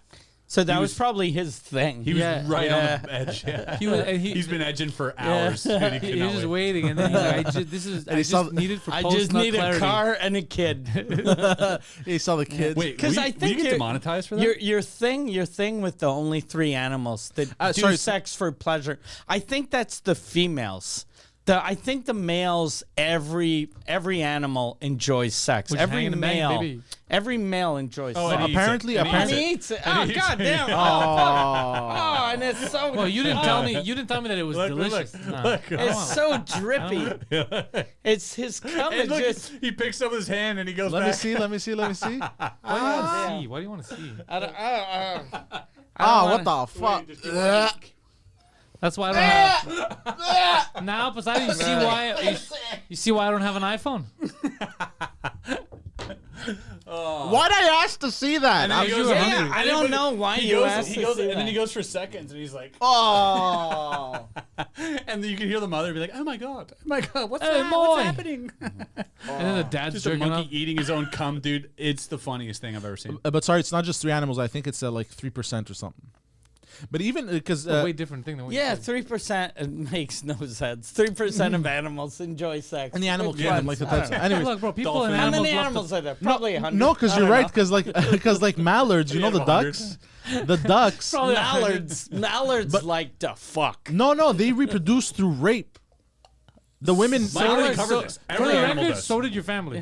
So that He was was- probably his thing. he was Yeah. right Yeah. on the edge. Yeah. He was. And He's been edging for hours. Dude, he He cannot was just wait. waiting, and then he's like, I he saw just the- needed for I post just nut need clarity. a car and a kid. He saw the kids. Wait, 'Cause will I you think get you're- demonetized for that? Your thing with the only 3 animals that do sorry. sex for pleasure. I think that's the females. I think the males, every animal enjoys sex. Which is Every hanging and banging, male, baby. every male enjoys Oh, sex. and he eats it. apparently- And he And eats he it. eats it. And Oh he eats god it. damn! Oh. And it's so. Well, you didn't tell me. You didn't tell me that it was Look, delicious. look, Nah. look. It's so drippy. It's his cum. And It look, just. he picks up his hand and he goes Let back. me see. Why do you want to see? Why do you want to see? I don't What wanna- the fuck? Just give it That's why I don't have. Now, Poseidon, you see why I don't have an iPhone? Why'd I ask to see that? And then he you goes, were yeah, hungry. I don't know why he you goes, asked he to goes, see and then that. he goes for seconds, and he's like, Oh. and then you can hear the mother be like, "Oh my god, what's Hey, that? boy." What's happening?" And then the dad's Just a jerking monkey off. eating his own cum, dude. It's the funniest thing I've ever seen. But sorry, it's not just 3 animals. I think it's like 3% or something. But even because A way different thing than what you Yeah, said. 3%. It makes no sense. 3% of animals enjoy sex. in the animal Which kingdom, ones? like the I types. don't know. Anyways, Look, bro, people Dolphin. and How animals many love animals to, are there? Probably 100. no, because I you're don't right. know. Because like mallards, you know We the have ducks. The ducks. Probably Mallards like to fuck. No, they reproduce through rape. The women. Mike already Mallards, covered so- this. For Every the animal record, does. so did your family.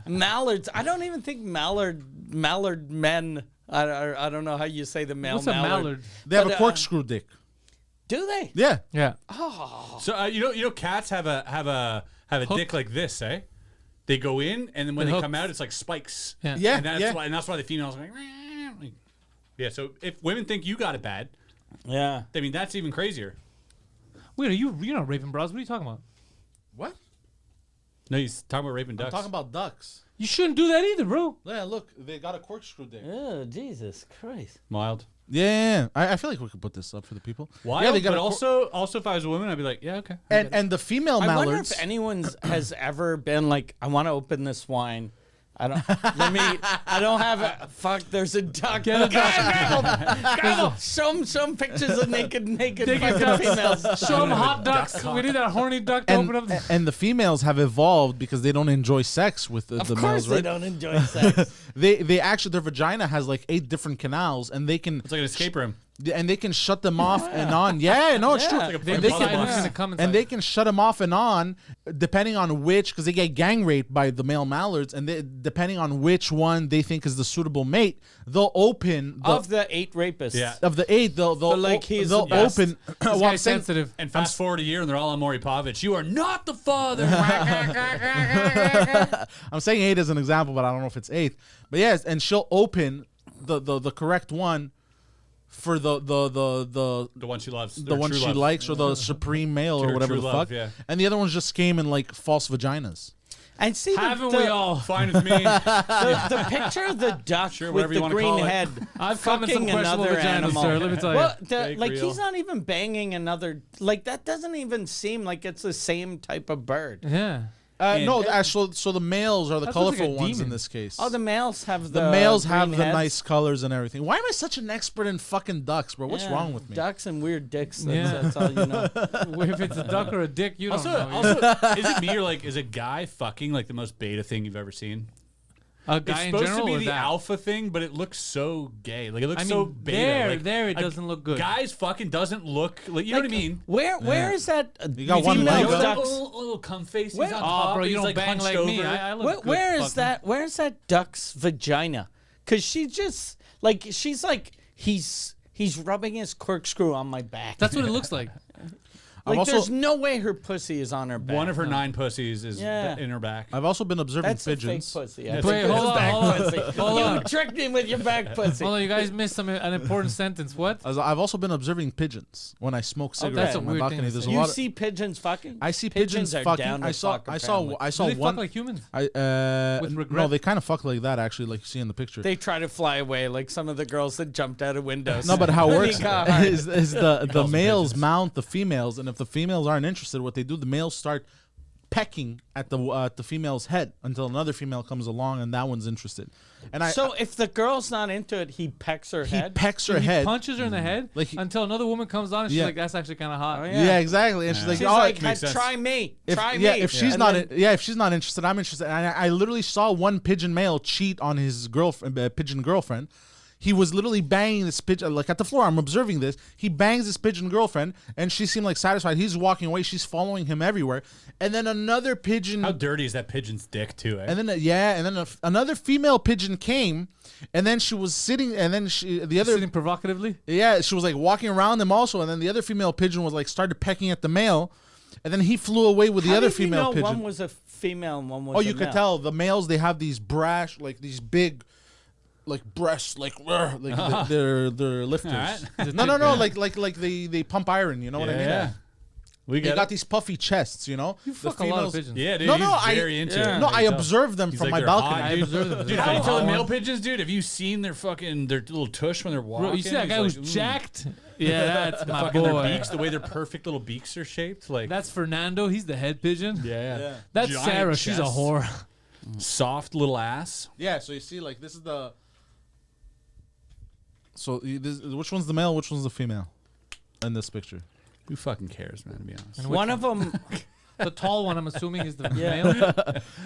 Mallards. I don't even think mallard men. I don't know how you say the male What's a mallard? They have But, a corkscrew dick. Do they? Yeah. Yeah. So you know, cats have a Hook. dick like this, eh? They go in, and then when The they hook. come out, it's like spikes. Yeah. Yeah. and that's why the females are like, yeah. So if women think you got it bad, Yeah. I mean that's even crazier. Wait, you're not raping bras? What are you talking about? What? No, he's talking about raping I'm ducks. talking about ducks. You shouldn't do that either, bro. Yeah, look, they got a corkscrew dick. Oh, Jesus Christ. Wild. Yeah. I feel like we could put this up for the people. Wild, Yeah, they got but a also if I was a woman, I'd be like, yeah, okay. I get it. and the female I wonder mallards. if anyone's has ever been like, I want to open this wine. I don't have a fuck. There's a duck. Get a duck. Go. Show them pictures of naked fucking ducks. females. Show them hot ducks. cock. We need that horny duck to open up. and the females have evolved because they don't enjoy sex with the Of males, course they right? don't enjoy sex. They actually their vagina has like 8 different canals, and they can It's like an escape room. and they can shut them off and on. Yeah, no, it's true. Like a They And decide can- who's gonna come inside. and they can shut them off and on depending on which, because they get gang raped by the male mallards, and depending on which one they think is the suitable mate, they'll open Of the 8 rapists. Yeah. of the 8. They'll like, he's they'll the best. open. This well, I'm guy's saying, sensitive. And fast forward a year, and they're all on Maury Povich. You are not the father. I'm saying 8 as an example, but I don't know if it's 8. But yes, and she'll open the correct one for the one she loves. the one she likes, or the supreme male, or Her whatever true the love, fuck. yeah. And the other ones just came in like false vaginas. And see Haven't we all? Fine with me. the picture of the duck Sure, with whatever you the wanna green call it. head I've come in some fucking questionable another vaginas, animal. sir. Let me tell you. Well, Fake like real. he's not even banging another. Like that doesn't even seem like it's the same type of bird. Yeah. No, so the males are the That looks like colorful a ones in demon. this case. Oh, the males have The males green have the heads. nice colors and everything. Why am I such an expert in fucking ducks, bro? What's Yeah, wrong with me? Ducks and weird dicks. That's, Yeah. that's all you know. If it's a duck or a dick, you don't Also, know. is it me or like is a guy fucking like the most beta thing you've ever seen? A It's guy in supposed general to or be the that? alpha thing, but it looks so gay. Like it looks I mean, so beta. there it a doesn't look good. Guys fucking doesn't look like you know what I mean. Where is that? You got one female leg You know, up. that ducks? little cum face. Where- He's on Oh, top. bro, you he's don't like bang hunched like over. me. I look good Where is fucking. that? Where is that duck's vagina? Because she just like she's like he's rubbing his corkscrew on my back. That's what it looks like. like also- there's no way her pussy is on her back. One of her 9 pussies is Yeah. in her back. I've also been observing That's pigeons. a fake pussy. That's Wait, a hold on, back hold on. pussy. Hold you on. tricked me with your back pussy. Hold on, you guys missed an important sentence. What? I've also been observing pigeons when I smoke that's cigarettes a on my weird thing balcony. to There's say. a You lot. see pigeons fucking? I see pigeons are fucking. down to I saw fuck, apparently. I saw Do they one. fuck like humans? I With no, regret? they kind of fuck like that actually, like you see in the picture. They try to fly away like some of the girls that jumped out of windows. No, but how it works He got hard. is the Calls them males pigeons. mount the females, and if the females aren't interested, what they do, the males start pecking at the female's head until another female comes along and that one's interested. And So if the girl's not into it, he pecks her he head. pecks her He head. punches her in the head Like he- until another woman comes on and she's Yeah. like, "That's actually kind of hot." Oh, yeah. exactly. And she's like, She's "Oh, like, makes sense. try me. if, Try yeah, me. if she's And not, then- if she's not interested, I'm interested." And I literally saw one pigeon male cheat on his pigeon girlfriend. He was literally banging this pigeon, like at the floor. I'm observing this. He bangs this pigeon girlfriend, and she seemed like satisfied. He's walking away. She's following him everywhere. And then another pigeon. How dirty is that pigeon's dick too? Eh? And then another female pigeon came, and then she was sitting, and then the other Sitting provocatively. she was like walking around him also, and then the other female pigeon was like started pecking at the male, and then he flew away with the How other did you female know pigeon. one was a female and one was Oh, a you could male? tell the males, they have these brash, like these big, like breasts, like they're lifters. Alright. No, like they pump iron. You know what I mean? Yeah. We They got got these puffy chests. You know. You The fuck a lot of females- pigeons. Yeah, dude. No, he's no, I- very into yeah. it. No, can I tell. observed them He's from like, my they're balcony. hot, I dude. observed them. Dude, They're how you hot. tell the male pigeons, dude? Have you seen their fucking their little walking? Bro, you see that He's guy like, who's jacked? Yeah, that's my Fucking their boy. beaks, the way their perfect little beaks are shaped, like That's Fernando. He's the head pigeon. yeah. That's Giant Sarah. She's a chests. whore. Soft little ass. Yeah, so you see, like this is the. So which one's the male? Which one's the female? In this picture. Who fucking cares, man? To be honest. And One of them. The tall one, I'm assuming, is the Yeah. male.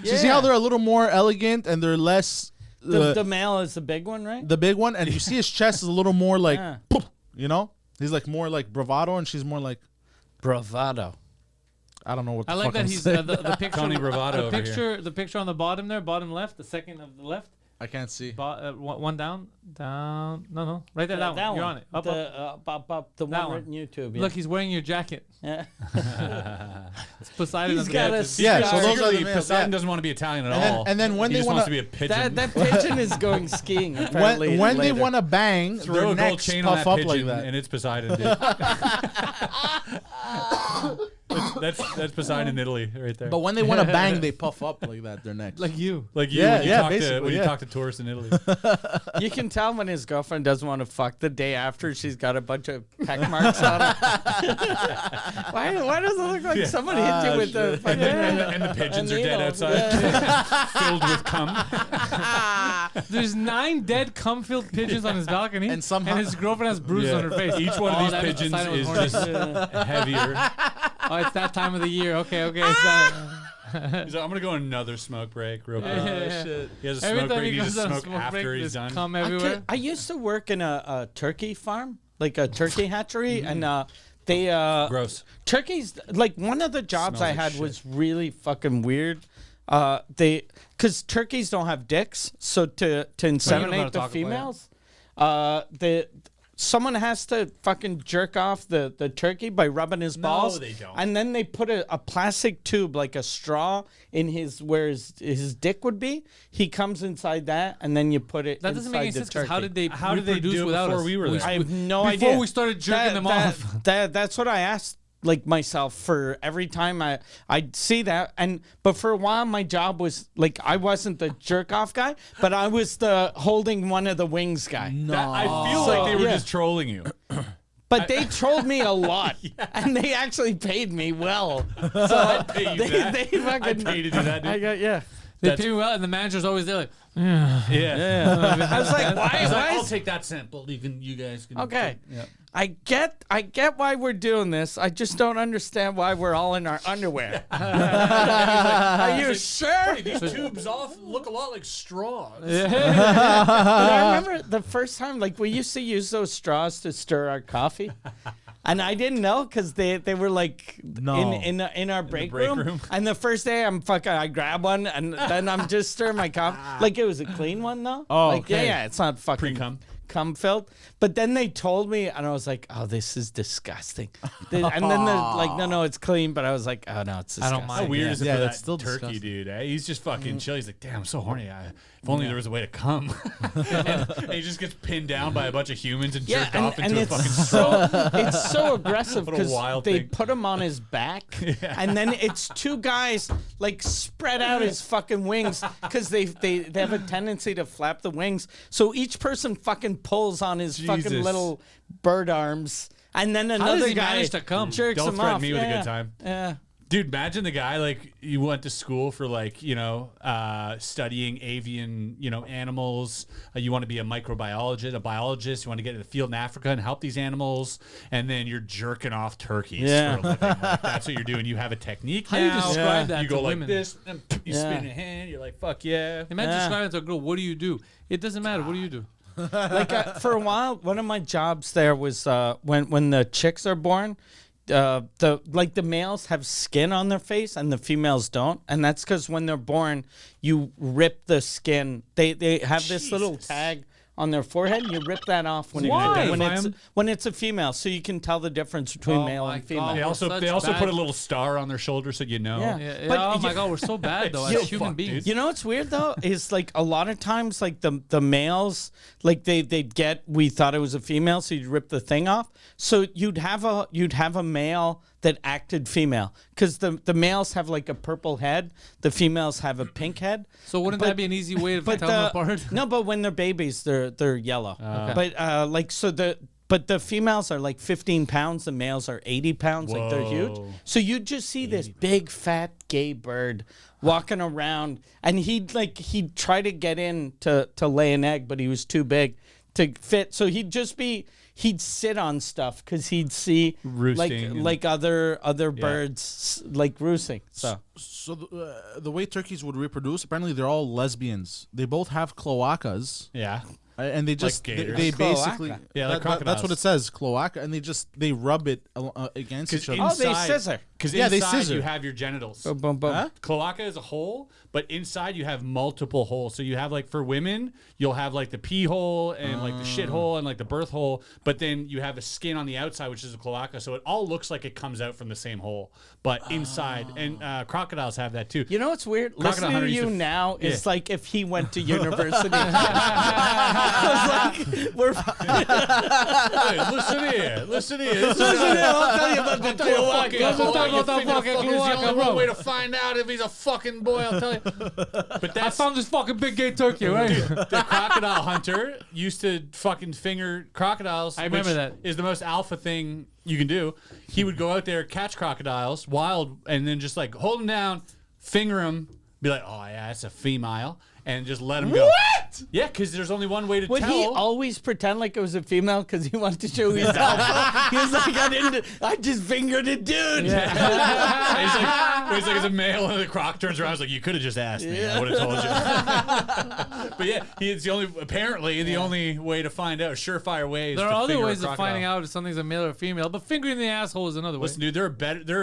So you see how they're a little more elegant and they're less. The male is the big one, right? The big one, and you see his chest is a little more like, Yeah. you know, he's like more like bravado, and she's more like, Bravado. I don't know what. The I like fuck that I'm he's saying. the picture. Tony Bravado the over picture. The picture on the bottom there, bottom left, the second of the left. I can't see. One down. No, right there. That one. You're on it. Up, up. Up. The That one one. written YouTube. Yeah. Look, he's wearing your jacket. Yeah. It's Poseidon. He's on the got a edges. Yeah, so those are Secretly, the males. Poseidon Yeah. doesn't want to be Italian at And then- all. and then when he they just wanna- wants to be a pigeon. That pigeon is going skiing. Apparently When they later. want to bang, Throw their a gold necks chain on puff that up pigeon, like that. and it's Poseidon. Dude. that's Poseidon in Italy, right there. But when they want to bang, they puff up like that. Their necks. Like you. Like you, Yeah, when you yeah, talk to basically, when you yeah. talk to tourists in Italy. You can tell when his girlfriend doesn't want to fuck the day after she's got a bunch of peck marks on her. why does it look like someone hit you with the fucking and the pigeons are dead needle? outside, filled with cum. There's 9 dead cum-filled pigeons on his balcony, And somehow- his girlfriend has bruises on her face. Each one Oh, of these that means pigeons Poseidon was is horny. just heavier. Oh, it's that time of the year. Okay. It's that. He's like, I'm gonna go on another smoke break real quick. Yeah. He has a Every smoke time break. he He needs goes to on a smoke smoke after break, he's there's done. cum everywhere. I used to work in a turkey farm. like a turkey hatchery, and they Gross. turkeys. Like one of the jobs Smells I like had was really fucking weird. Because turkeys don't have dicks, so to inseminate the talk about it. females, someone has to fucking jerk off the turkey by rubbing his balls. they don't. And then they put a plastic tube, like a straw, in where his dick would be. He comes inside that, and then you put it That doesn't inside make any the sense. 'Cause turkey. how did they do it without before us? we were there? I have no Before idea. we started jerking them off. That's what I asked like myself for every time I'd see that. But for a while my job was like I wasn't the jerk off guy, but I was the holding one of the wings guy. I feel like they were yeah. just trolling you. But they trolled me a lot, and they actually paid me well. So I'd pay you that. they fucking I'd pay to do that, dude. I got yeah. They That's- pay me well, and the manager's always there like, Yeah. I was like, why? He's like, why I'll is- take that sample. You guys can. Okay. Yeah. I get why we're doing this. I just don't understand why we're all in our underwear. Are you sure? These tubes off look a lot like straws. But I remember the first time, like we used to use those straws to stir our coffee. And I didn't know because they were like No. in our break, break room. room. And the first day I grab one and then I'm just stirring my coffee. Like it was a clean one though. Oh, like, okay. yeah, it's not fucking Pre-cum. cum filled. But then they told me and I was like, oh, this is disgusting. And then they're like, no, it's clean. But I was like, oh no, it's I disgusting. don't How mind. weird Yeah. is it Yeah, for that's that still turkey, disgusting. dude? Eh? He's just fucking chill. He's like, damn, I'm so horny. If only there was a way to come. and he just gets pinned down by a bunch of humans and Yeah, jerked off and into a it's fucking straw. it's so aggressive What a because wild they thing. put him on his back, and then it's two guys like spread out his fucking wings because they have a tendency to flap the wings. So each person fucking pulls on his fucking Jesus. little bird arms, and then does another he guy manage to come? jerks Don't him threaten off. me with a Yeah, good time. Yeah. Dude, imagine the guy like you went to school for like studying avian animals. You want to be a microbiologist, a biologist. You want to get in the field in Africa and help these animals, and then you're jerking off turkeys. Yeah. For a living. Like, that's what you're doing. You have a technique. How do you now. describe that You to go like women? this, and you Yeah. spin your hand. You're like, fuck yeah. Imagine Yeah. describing to a girl, what do you do? It doesn't matter. What do you do? Like for a while, one of my jobs there was when the chicks are born. The males have skin on their face and the females don't, and that's because when they're born, you rip the skin. They have this little Jesus. tag on their forehead. And you rip that off when Why? when it's a female, so you can tell the difference between Oh male my and female. God. They also such put bad- a little star on their shoulder so you know. Yeah. Yeah, But oh my you- god, we're so bad though Yo, as human fuck, beings. dude. You know what's weird though is like a lot of times like the males like they'd get we thought it was a female so you'd rip the thing off so you'd have a male that acted female because the males have like a purple head, the females have a pink head. So wouldn't But- that be an easy way to But tell them apart? no, but when they're babies, they're yellow. Okay. But the females are like 15 pounds, the males are 80 pounds, like they're huge. Whoa. So you just see this big fat gay bird walking around, and he'd try to get in to lay an egg, but he was too big to fit. So he'd sit on stuff because he'd see Roosting like other birds like roosting. So So the way turkeys would reproduce, apparently they're all lesbians. They both have cloacas, Yeah. and they just gators. they Cloaca. basically Yeah, like that's what it crocodiles. says, cloaca, and they rub it against each other. Oh, they scissor. Because Yeah, they inside scissor. you have your genitals. boom, boom, boom. Huh? Cloaca is a hole, but inside you have multiple holes. So you have like for women, you'll have like the pee hole and like the shit hole and like the birth hole, but then you have a skin on the outside, which is a cloaca. So it all looks like it comes out from the same hole, but inside. And crocodiles have that too. You know what's weird? Crocodile Listening to Hunter used you to now yeah. is like if he went to university. I was like, we're Hey, listen here. Listen here. This is I'll tell you about the cloaca. Let's talk about that fucking cloaca, bro. to find out if he's a fucking boy, I'll tell you. But I that's found this fucking big gay turkey, right? the crocodile hunter used to fucking finger crocodiles. I remember which that. is the most alpha thing you can do. He would go out there, catch crocodiles, wild, and then just like hold them down, finger them, be like, oh yeah, that's a female. and just let him go. What? Yeah, because there's only one way to Would tell. he always pretend like it was a female because he wanted to show his alpha? He was like, I just fingered a dude. he's like, it's a male, and the croc turns around. He's like, you could have just asked me. I would have told you. But yeah, it's the only way to find out. Surefire ways. There to are other finger a ways of crocodile. finding out if something's a male or female, but fingering the asshole is another way. Listen, dude, there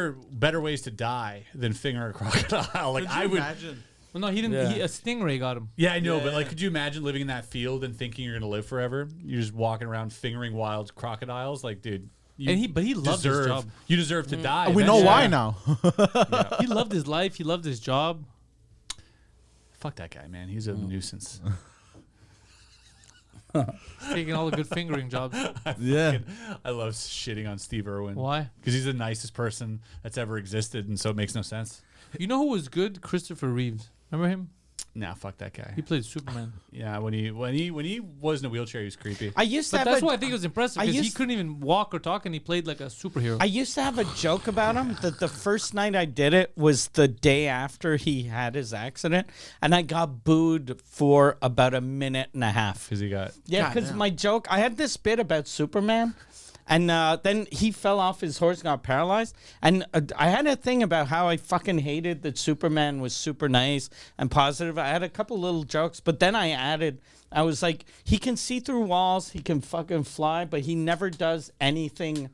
are better ways to die than finger a crocodile. Like Could you I would. imagine? Well, no, he didn't. Yeah. A stingray got him. Yeah, I know, but like, could you imagine living in that field and thinking you're gonna live forever? You're just walking around fingering wild crocodiles, like, dude. But he loved his job. You deserve to die. We know eventually. why now. He loved his life. He loved his job. Fuck that guy, man. He's a nuisance. He's taking all the good fingering jobs. Yeah. I love shitting on Steve Irwin. Why? Because he's the nicest person that's ever existed, and so it makes no sense. You know who was good? Christopher Reeves. Remember him? Nah, fuck that guy. He played Superman. Yeah, when he was in a wheelchair, he was creepy. I used to But have that's why I think it was impressive because he used- couldn't even walk or talk, and he played like a superhero. I used to have a joke about him that the first night I did it was the day after he had his accident, and I got booed for about a minute and a half. Because he got. Yeah, because my joke, I had this bit about Superman, and then he fell off his horse, got paralyzed, and I had a thing about how I fucking hated that Superman was super nice and positive. I had a couple little jokes, but then I was like, he can see through walls, he can fucking fly, but he never does anything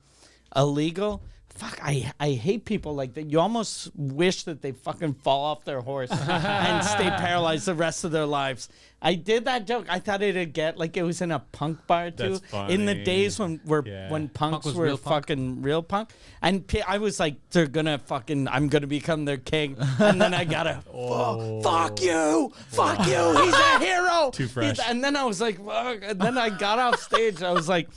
illegal. Fuck, I hate people like that. You almost wish that they fucking fall off their horse and stay paralyzed the rest of their lives. I did that joke. I thought it'd get like it was in a punk bar too. That's In the funny. days when Punk punks was were real punk. fucking real punk, and I was like, I'm gonna become their king, and then I gotta, fuck you, he's a hero. Too fresh. And then I was like, fuck, and then I got off stage. I was like.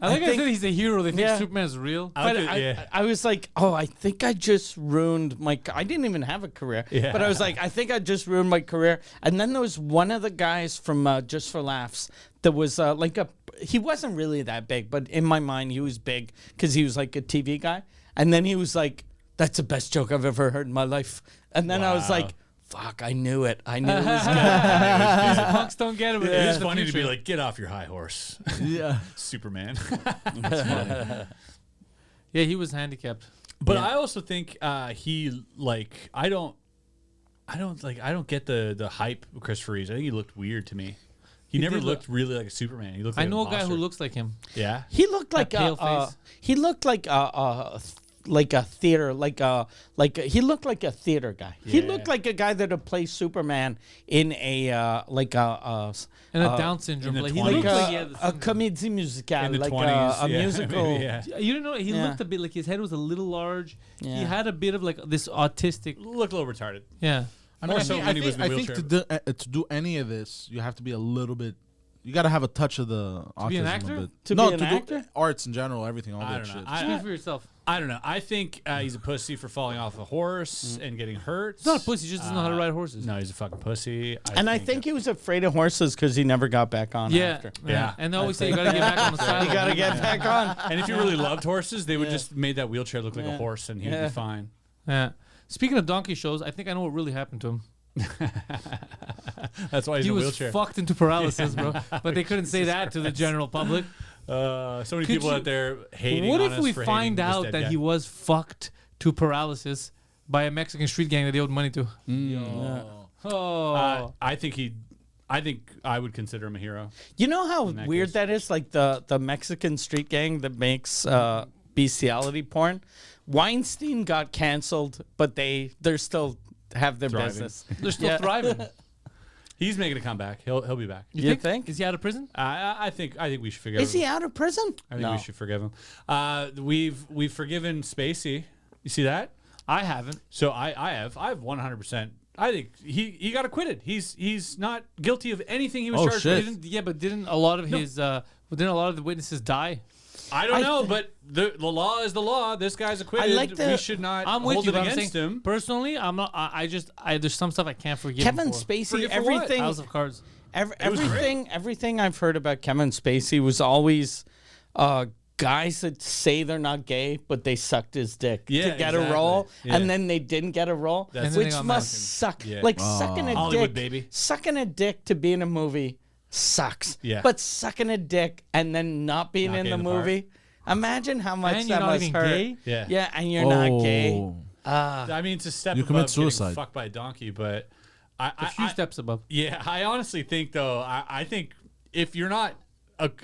I think- said he's a hero. They think Yeah. Superman's real. But Yeah. I was like, I think I just ruined I didn't even have a career. Yeah. But I was like, I think I just ruined my career. And then there was one of the guys from Just for Laughs that was he wasn't really that big, but in my mind, he was big because he was like a TV guy. And then he was like, that's the best joke I've ever heard in my life. And then I was Wow. like, fuck, I knew it. I knew it was good. Punks don't get it. But It it's is the funny to be future. like, get off your high horse, Yeah. Superman. Yeah, he was handicapped. But I also think he like I don't get the hype of Christopher Reeves. I think he looked weird to me. He never did looked really like a Superman. He looked like I know a guy imposter. who looks like him. Yeah. He looked like pale face. he looked like a theater, he looked like a theater guy. He Yeah. looked like a guy that would play Superman in a And a Down syndrome. in the Like, he 20s. looked like he had a comédie musicale, In the like 20s, a yeah, musical. maybe, yeah. You don't know. He Yeah. looked a bit like his head was a little large. He Yeah. had a bit of like this autistic. Looked a little retarded. Yeah. I More mean, so I when he was think, in the I think to do any of this, you have to be a little bit. You got to have a touch of the autism. be an a actor? bit. To no, be an to actor? do arts in general, everything, all I that don't know. shit. Speak for yourself. I don't know. I think he's a pussy for falling off a horse and getting hurt. He's not a pussy. He just doesn't know how to ride horses. No, he's a fucking pussy. And I think he was afraid of horses because he never got back on Yeah. after. Yeah. And they always say you gotta get back on the side. You gotta get back on. And if you really loved horses, they would just made that wheelchair look like a horse, and he'd Yeah. be fine. Yeah. Speaking of donkey shows, I think I know what really happened to him. That's why he's He in a was wheelchair. fucked into paralysis, bro. But they couldn't say that to the general public. So many Could people you- out there hating. What on if us we for find hating this out dead that guy. he was fucked to paralysis by a Mexican street gang that they owed money to? Oh. I think I would consider him a hero. You know how that weird case. that is? Like the Mexican street gang that makes bestiality porn. Weinstein got canceled, but they're still have their Thriving. business. They're still Yeah. thriving. He's making a comeback. He'll be back. You think? Is he out of prison? I think we should forgive Is him. he out of prison? I think we should forgive him. We've forgiven Spacey. You see that? I haven't. So I have 100%. I think he got acquitted. He's not guilty of anything he was Oh, charged shit. with. But didn't a lot of his didn't a lot of the witnesses die? I don't know, but the law is the law. This guy's acquitted. like we should not I'm with hold you. it But I'm against saying, him. personally, I'm not. I there's some stuff I can't forgive. Kevin him for. Spacey, Forgive for what? everything, House of Cards. everything I've heard about Kevin Spacey was always guys that say they're not gay, but they sucked his dick Yeah, to get a exactly. role, Yeah. and then they didn't get a role, That's- And then they which got must mad. suck. Yeah. Like sucking a Hollywood, dick, baby. sucking a dick to be in a movie sucks. Yeah. But sucking a dick and then not being Not in the getting the part. movie, imagine how much And that you're not must even hurt. gay? Yeah. Yeah, and you're not gay. I mean, it's a step You above commit getting suicide. fucked by a donkey, but A few steps above. Yeah, I honestly think though. I think if you're not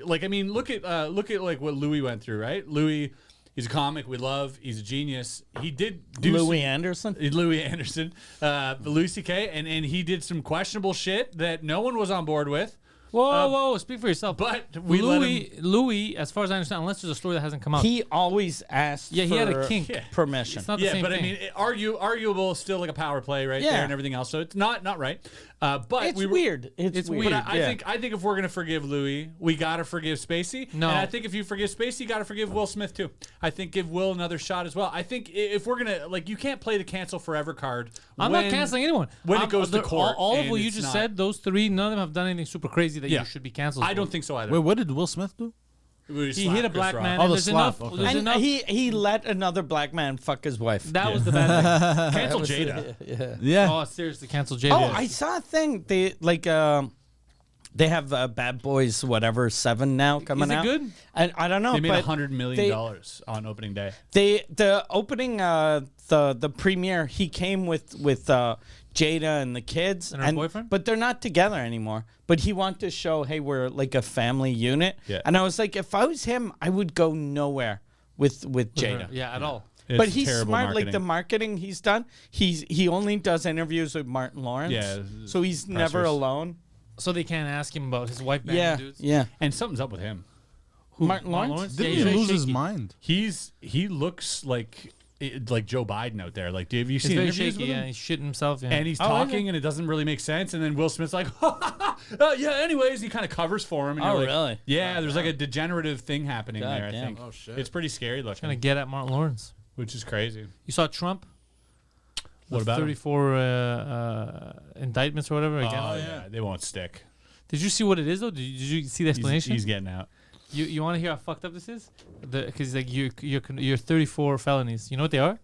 like, I mean, look at like what Louis went through, right? Louis, he's a comic we love. He's a genius. He did do Louis Anderson. Louis Anderson, Louis C.K. and he did some questionable shit that no one was on board with. Whoa, speak for yourself. But we let Louis, as far as I understand, unless there's a story that hasn't come out, He always asked. Yeah, he had a for kink. Yeah. permission. it's not the Yeah, same but thing. I mean, arguable, still like a power play right Yeah. there and everything else. So it's not right. But It's we were, weird. It's weird. But I Yeah. think if we're gonna forgive Louis, we gotta forgive Spacey. No. And I think if you forgive Spacey, you gotta forgive Will Smith too. I think give Will another shot as well. I think if we're gonna you can't play the cancel forever card. I'm not canceling anyone. when it goes to court All of and what you it's just not- said, those three, none of them have done anything super crazy that Yeah. you should be canceled. I for. don't think so either. Wait, what did Will Smith do? He hit a black man. Oh, And the there's slap, enough. okay. There's And enough. he let another black man fuck his wife. That was the bad thing. Cancel Jada. Yeah. Yeah. Oh, seriously, cancel Jada. Oh, I saw a thing. They have Bad Boys whatever 7 now coming it out. good? I don't know. They made but $100 million on opening day. the opening the premiere, he came with Jada and the kids And her boyfriend? but they're not together anymore. But he wanted to show, hey, we're like a family unit. Yeah. And I was like, if I was him, I would go nowhere with Jada. Yeah, at all. But It's he's terrible smart. marketing. Like the marketing he's done, he only does interviews with Martin Lawrence. Yeah, So he's never pressers. alone. So they can't ask him about his wife banging Yeah. dudes. Yeah. And something's up with him. Martin Lawrence? Didn't Yeah, he he's lose very his shaky. mind? He looks like Joe Biden out there. Like, have you He's seen very interviews shaky. with Yeah, him? he's shitting himself. Yeah. And he's Oh, talking, and it doesn't really make sense. And then Will Smith's like, yeah, anyways, he kind of covers for him. And Oh, you're like, really? Yeah, there's like a degenerative thing happening God there, I damn. think. Oh, shit. It's pretty scary looking, trying to get at Martin Lawrence. which is crazy. You saw Trump? What The about him? 34 indictments or whatever against Oh, him. yeah, they won't stick. Did you see what it is though? Did you see the explanation? He's getting out. You want to hear how fucked up this is? Because like you're 34 felonies. You know what they are?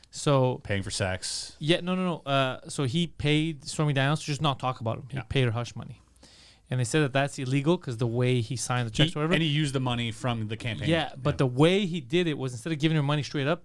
So Paying for sex. yeah, no. So he paid Stormy Daniels to just not talk about him. He Yeah. paid her hush money, and they said that that's illegal because the way he signed the checks or whatever. And he used the money from the campaign. Yeah, but the way he did it was instead of giving her money straight up,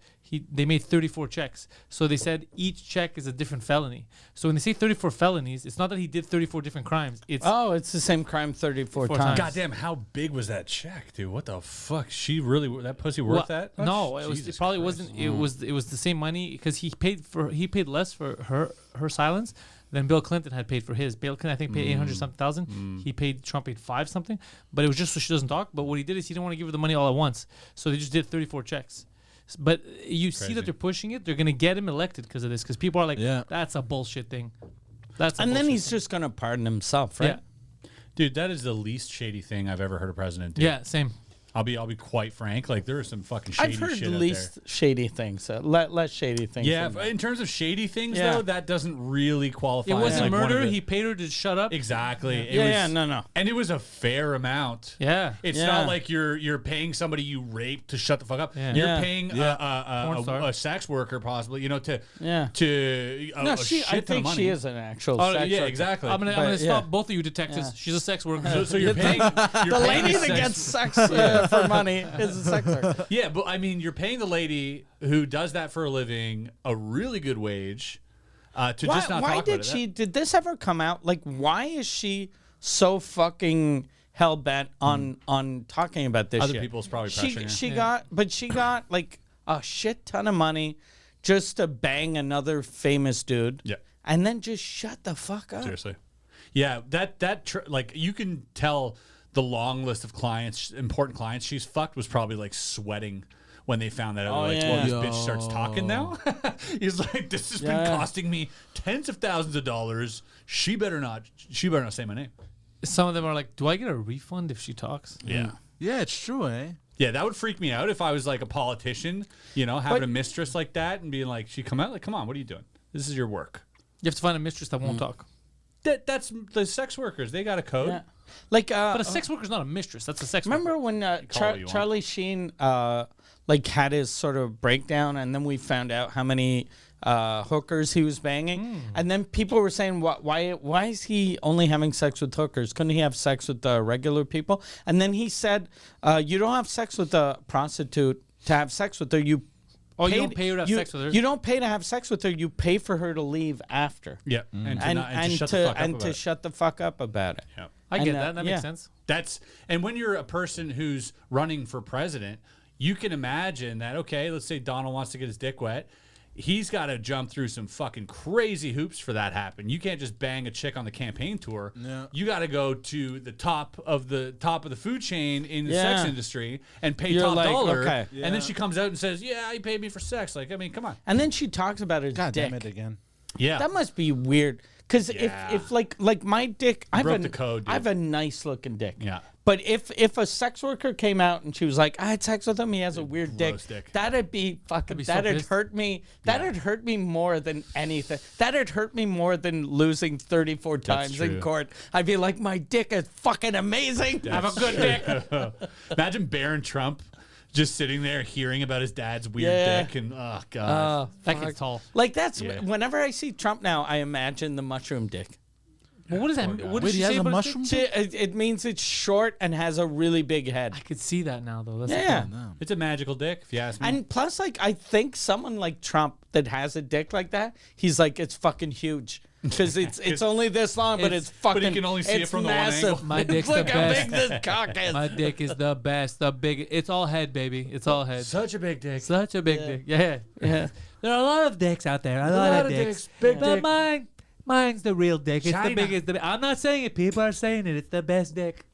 they made 34 checks. So they said each check is a different felony. So when they say 34 felonies, it's not that he did 34 different crimes. It's Oh, it's the same crime 34 Four times. times. Goddamn, how big was that check, dude? What the fuck? She really that pussy worth Well, that? much? No, it Jesus probably Christ. wasn't. It was the same money because he paid less for her silence than Bill Clinton had paid for his. Bill Clinton I think paid 800 something thousand. He paid Trump paid 5 something, but it was just so she doesn't talk. But what he did is he didn't want to give her the money all at once, so they just did 34 checks. But you see Crazy. that they're pushing it. They're gonna get him elected because of this. Because people are like, Yeah. that's a bullshit thing. That's a And then bullshit he's thing. just going to pardon himself, right? Yeah. Dude, that is the least shady thing I've ever heard a president do. Yeah, same. I'll be quite frank. Like there is some fucking shady I've heard shit the out least shady things. Less shady things. there. Yeah, than that. in terms of shady things Yeah. though, that doesn't really qualify. It as, wasn't like, one of murder. the- He paid her to shut up. exactly. It Yeah, was, no. And it was a fair amount. Yeah. It's Yeah. not like you're paying somebody you raped to shut the fuck up. Yeah. You're Yeah. paying Porn star. a sex worker possibly, to Yeah. a I shit ton of think money. she is an actual Oh sex yeah, worker. exactly. I'm gonna But, stop yeah. both of you detectives. Yeah. She's a sex worker. so you're paying The lady that gets sex for money is a sex worker. Yeah, but I mean, you're paying the lady who does that for a living a really good wage to just not Why talk did about she? it. Did this ever come out? Like, why is she so fucking hell bent on talking about this? Other shit? people's probably pressuring her. She got like a shit ton of money just to bang another famous dude. Yeah. And then just shut the fuck up. Seriously. Yeah, like you can tell the long list of clients, important clients she's fucked was probably like sweating when they found that out. Oh, They're like, yeah. well, this bitch starts talking now. He's like, this has been Yeah. costing me tens of thousands of dollars. She better not say my name. Some of them are like, do I get a refund if she talks? Yeah. Yeah, it's true, eh? Yeah, that would freak me out if I was like a politician, having a mistress like that and being like, she come out, like, come on, what are you doing? This is your work. You have to find a mistress that won't talk. That's the sex workers. They got a code. Yeah. Like, But a sex worker's not a mistress. That's a sex worker. remember when call it you want. Charlie Sheen like had his sort of breakdown, and then we found out how many hookers he was banging, and then people were saying, why is he only having sex with hookers? Couldn't he have sex with regular people? And then he said, you don't have sex with a prostitute to have sex with her. You don't pay her to have sex with her? You don't pay to have sex with her. You pay for her to leave after. Yeah, and to shut the fuck up about it. Yeah. I get And, that. That yeah. makes sense. And when you're a person who's running for president, you can imagine that, okay, let's say Donald wants to get his dick wet. He's got to jump through some fucking crazy hoops for that to happen. You can't just bang a chick on the campaign tour. Yeah. You got to go to the top of the food chain in the sex industry and pay You're top like, dollar. okay. And then she comes out and says, "Yeah, he paid me for sex." Like, I mean, come on. And then she talks about his God dick. damn it again. Yeah. That must be weird. Because Yeah. if like my dick, I broke the code, dude. I have a nice looking dick. Yeah. But if a sex worker came out and she was like, I had sex with him, he has a weird dick, gross dick. that'd be fucking, be so that'd pissed. hurt me. That'd hurt me more than anything. That'd hurt me more than losing 34 times in true. court. I'd be like, my dick is fucking amazing. Have a good dick. Imagine Barron Trump just sitting there hearing about his dad's weird Yeah. dick and, oh, God. That kid's tall. Like that's Yeah. whenever I see Trump now, I imagine the mushroom dick. Well, what does that mean? What Wait, did he she has say a about his mushroom dick? It means it's short and has a really big head. I could see that now, though. That's Yeah. It's a magical dick, if you ask me. And plus, like, I think someone like Trump that has a dick like that, he's like, it's fucking huge. Because it's only this long, but it's fucking. but you can only see it it's from the one massive. angle. My dick's Look the how best. big this cock is. My dick is the best. The big. It's all head, baby. It's all head. Such a big dick. Such a big dick. Yeah. Yeah. There are a lot of dicks out there. A lot of dicks. Big But dick. mine's the real dick. It's China. the biggest. I'm not saying it. People are saying it. It's the best dick.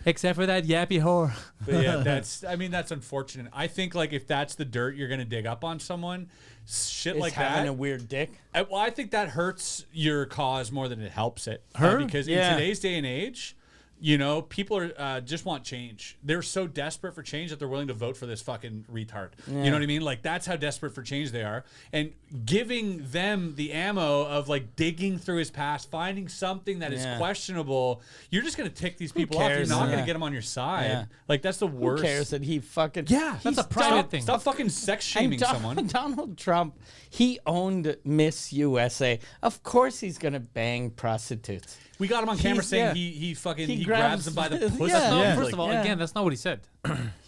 Except for that yappy whore. But yeah, that's unfortunate. I think like if that's the dirt you're gonna dig up on someone, shit It's like having that. a weird dick. I think that hurts your cause more than it helps it. Her? Because Yeah. in today's day and age, you know, people are just want change. They're so desperate for change that they're willing to vote for this fucking retard. You know what I mean? Like that's how desperate for change they are. And giving them the ammo of like digging through his past, finding something that is Yeah. questionable, you're just gonna tick these people off. You're cares? not Yeah. gonna get them on your side. Yeah. Like that's the Who worst. cares that he fucking. Yeah, That's a he's- private stop- thing. Stop fucking sex shaming someone. Donald Trump, he owned Miss USA. Of course he's going to bang prostitutes. We got him on camera He's- saying yeah. he fucking He he grabs grabs him by the the- pussy. Yeah. No, Yeah. first of all, Yeah. again, that's not what he said.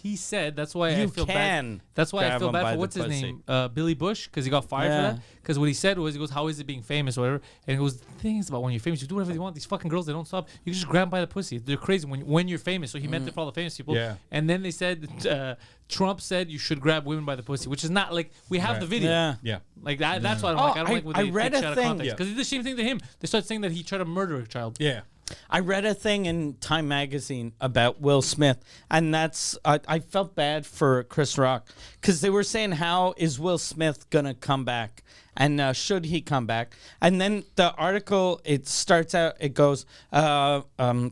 He said that's why I You feel can bad. That's why I grab feel him bad by for the what's his pussy. name, Billy Bush, because he got fired Yeah. for that. Because what he said was, he goes, "How is it being famous or whatever?" And it was things about when you're famous, you do whatever you want. These fucking girls, they don't stop. You can just grab them by the pussy. They're crazy when you're famous. So he meant it for all the famous people. Yeah. And then they said, Trump said you should grab women by the pussy, which is not like we have Right. the video. Yeah. Yeah. Like that, that's why I'm Oh, like, I don't like when I they read take a shit out of thing- context Yeah. because it's the same thing to him. They started saying that he tried to murder a child. Yeah. I read a thing in Time Magazine about Will Smith, and that's I felt bad for Chris Rock because they were saying, how is Will Smith gonna come back, and should he come back? And then the article, it starts out, it goes,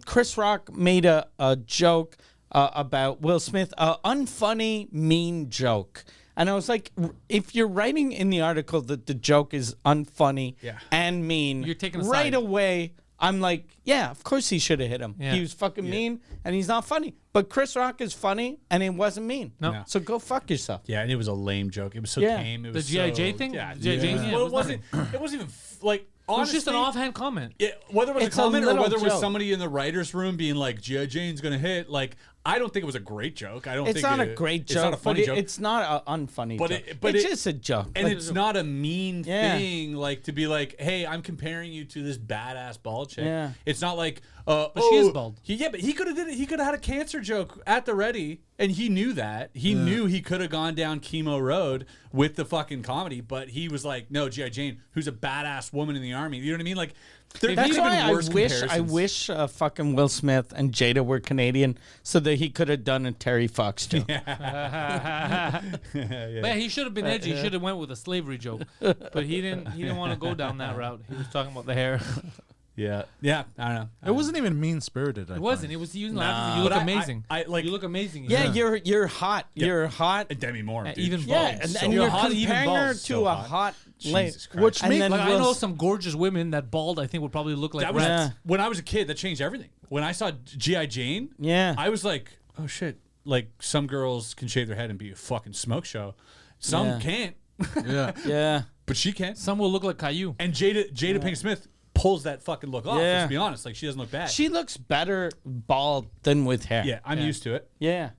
Chris Rock made a joke about Will Smith, unfunny, mean joke. And I was like, if you're writing in the article that the joke is unfunny Yeah. and mean, You're taking a right side. away, I'm like, yeah, of course he should have hit him. Yeah. He was fucking mean, and he's not funny. But Chris Rock is funny, and he wasn't mean. No. So go fuck yourself. Yeah, and it was a lame joke. It was so Yeah. tame. It The was G.I. so, Jay thing? Yeah, G.I. Jane, yeah, Well, it it was wasn't. It wasn't even like. It was just an honestly, offhand comment. Whether it was It's a a comment or little whether it was joke. somebody in the writers' room being like, "G.I. Jane's gonna hit," like I don't think it was a great joke. I don't. It's think not a it- great It's joke, not a funny but joke. it's not an unfunny But joke. but it's it- just a joke. And Like, it's not a mean Yeah. thing, like to be like, "Hey, I'm comparing you to this badass bald chick." Yeah. It's not like, she is bald. But he could have did it. He could have had a cancer joke at the ready, and he knew that. He knew he could have gone down chemo road with the fucking comedy, but he was like, "No, G.I. Jane, who's a badass woman in the army." You know what I mean? Like, there That's could why have been worse I comparisons. wish fucking Will Smith and Jada were Canadian so that he could have done a Terry Fox joke. But he should have been edgy. He should have went with a slavery joke, but he didn't. He didn't want to go down that route. He was talking about the hair. Yeah, I don't know. It wasn't even mean spirited. It wasn't. It was he was laughing. You look But amazing. I like you look amazing. Yeah, you're hot. You're hot. Demi Moore, dude. even Yeah, bald. and, So and you're hot, even comparing her bald. to So a hot. hot lady. Jesus Christ. Which And make then Like I Will know S- some gorgeous women that bald I think would probably look like That was rats. when I was a kid. That changed everything. when I saw G.I. Jane, Yeah. I was like, oh shit. Like some girls can shave their head and be a fucking smoke show. Some can't. Yeah. Yeah. But she can. Some will look like Caillou. And Jada Pinkett Smith pulls that fucking look off. Yeah. Let's be honest. Like she doesn't look bad. She looks better bald than with hair. yeah, I'm used to it. Yeah.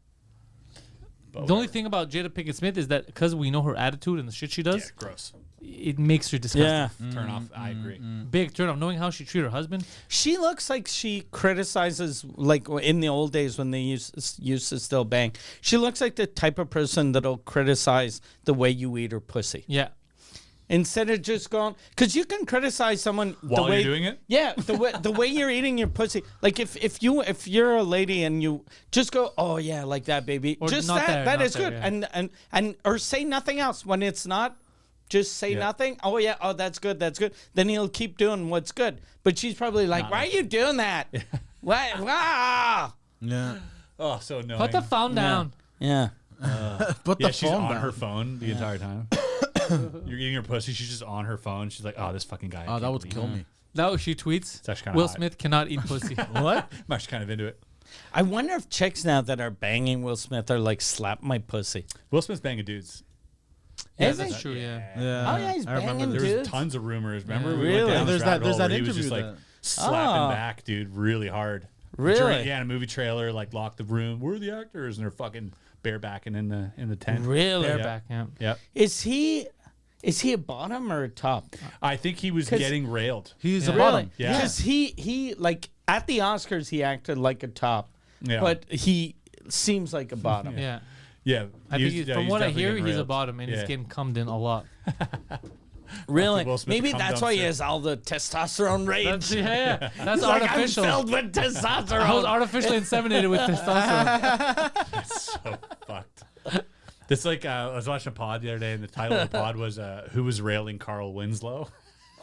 But The only thing about Jada Pinkett Smith is that because we know her attitude and the shit she does, yeah, gross. it makes her disgusting. Yeah. Turn off. I agree. Big turn off. Knowing how she treated her husband. She looks like she criticizes, like in the old days when they used to still bang. She looks like the type of person that'll criticize the way you eat her pussy. Yeah. Instead of just going, because you can criticize someone While the way you're doing it? Yeah, the way you're eating your pussy. Like if you're a lady and you just go, oh yeah, like that, baby. Or Just not that not is there, good. yeah. And or say nothing else when it's not. Just say nothing. Oh yeah. Oh, that's good. That's good. Then he'll keep doing what's good. But she's probably like, why are you doing that? Why? Wow. Yeah. Oh, so annoying. Put the phone down. Yeah. Put Yeah, the she's phone on down. her phone the entire time. You're eating her pussy. She's just on her phone. She's like, oh, this fucking guy. I Oh, can't that would believe kill it." me. Now she tweets. It's actually kinda Will hot. Smith cannot eat pussy. What? I'm actually kind of into it. I wonder if chicks now that are banging Will Smith are like, slap my pussy. Will Smith's banging dudes. Yeah, Is that's it? true. Yeah. Yeah. Oh, yeah, he's I remember banging this. There was Dudes? tons of rumors. Remember? Yeah. We went Really? down There's this that- rabbit there's hole that where he was just interview like that- slapping Oh. back, dude, really hard. Really? Yeah, in a movie trailer, like locked the room. We're the actors, and they're fucking barebacking in the tent. Really? Bareback. Yeah. Yep. Is he a bottom or a top? I think he was 'Cause- getting railed. He's Yeah. a bottom. Yeah. Because he like at the Oscars he acted like a top, Yeah. but he seems like a bottom. Yeah. Yeah. I think he's, from what I hear, he's a bottom. bottom and he's getting cummed in a lot. Really? Will Smith Maybe come that's why he dumpster. has all the testosterone rage. That's, yeah. That's Like, I'm artificial. filled with testosterone. I was artificially inseminated with testosterone. So fucked. This like I was watching a pod the other day, and the title of the pod was "Who was railing Carl Winslow?"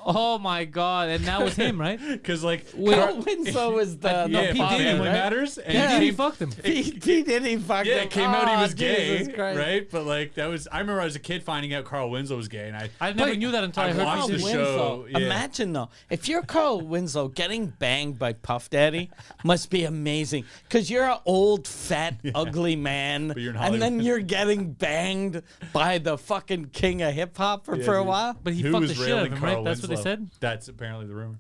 Oh my god! And now it's him, right? Because like Wait, Carl Winslow was the yeah, Pete Family Diddy, right? Matters, and Yeah. He he came, fucked him. P Diddy fucked yeah, him. it came out he Oh, was gay, Jesus Christ. right? But like that was I remember as a kid finding out Carl Winslow was gay, and I never knew that until I heard watched Pete the Diddy. show. Yeah. Imagine though, if you're Carl Winslow, getting banged by Puff Daddy must be amazing. Because you're an old, fat, ugly man, you're in and then Hollywood. you're getting banged by the fucking king of hip hop for a dude. while. But he Who fucked was the shit out of railing him, Carl right? That's what they Winslow? said. That's apparently the rumor.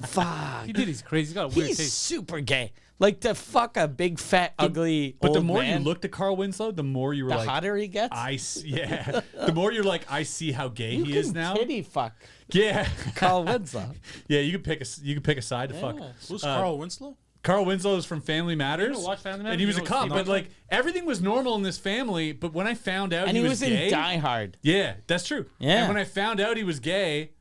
Fuck. He did. He's crazy. He's got a weird He's taste. super gay. Like to fuck a big, fat, ugly But old the more man, you looked at Carl Winslow, the more you were the like, hotter he gets. yeah. The more you're like, I see how gay you he can is now. titty fuck Yeah, Carl Winslow. yeah. You could pick a side to fuck. Who's Carl Winslow? Carl Winslow is from Family Matters. watch Family Matters? And he was You a know cop, Steve but Marshall? like everything was normal in this family. But when I found out And he was gay, in Die Hard. yeah, that's true. Yeah. And when I found out he was gay,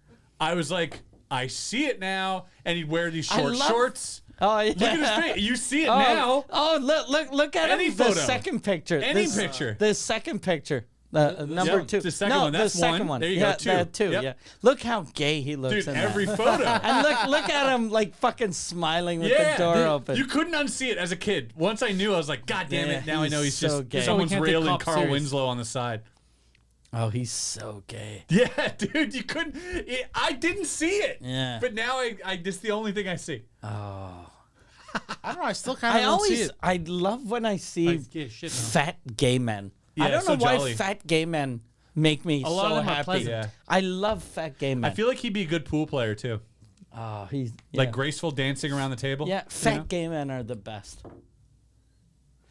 I was like, I see it now. And he'd wear these I short love- shorts. Oh yeah. Look at his face. You see it Oh, now. oh, look at Any him. photo. The second picture. Any picture. The second picture. Number Yep, two. the second no, one. That's the second one. There you go, yeah, two. that two. Yep. Yeah. Look how gay he looks Dude, in every that. photo. And look at him like fucking smiling with the door dude, open. You couldn't unsee it as a kid. Once I knew, I was like, God damn Yeah, it! Now I know he's he's so just gay. someone's So we can't take railing cops Carl serious. Winslow on the side. Oh, he's so gay. Yeah, dude, you couldn't. I didn't see it. Yeah. But now I this is the only thing I see. I don't know. I still kind I of don't see always, it. I love when I see He's gay as shit now. fat gay men. Yeah, I don't so know why jolly. fat gay men make me A lot so of them are happy. pleasant. Yeah. I love fat gay men. I feel like he'd be a good pool player too. oh, he's Like yeah. graceful dancing around the table. Yeah, you fat know? gay men are the best.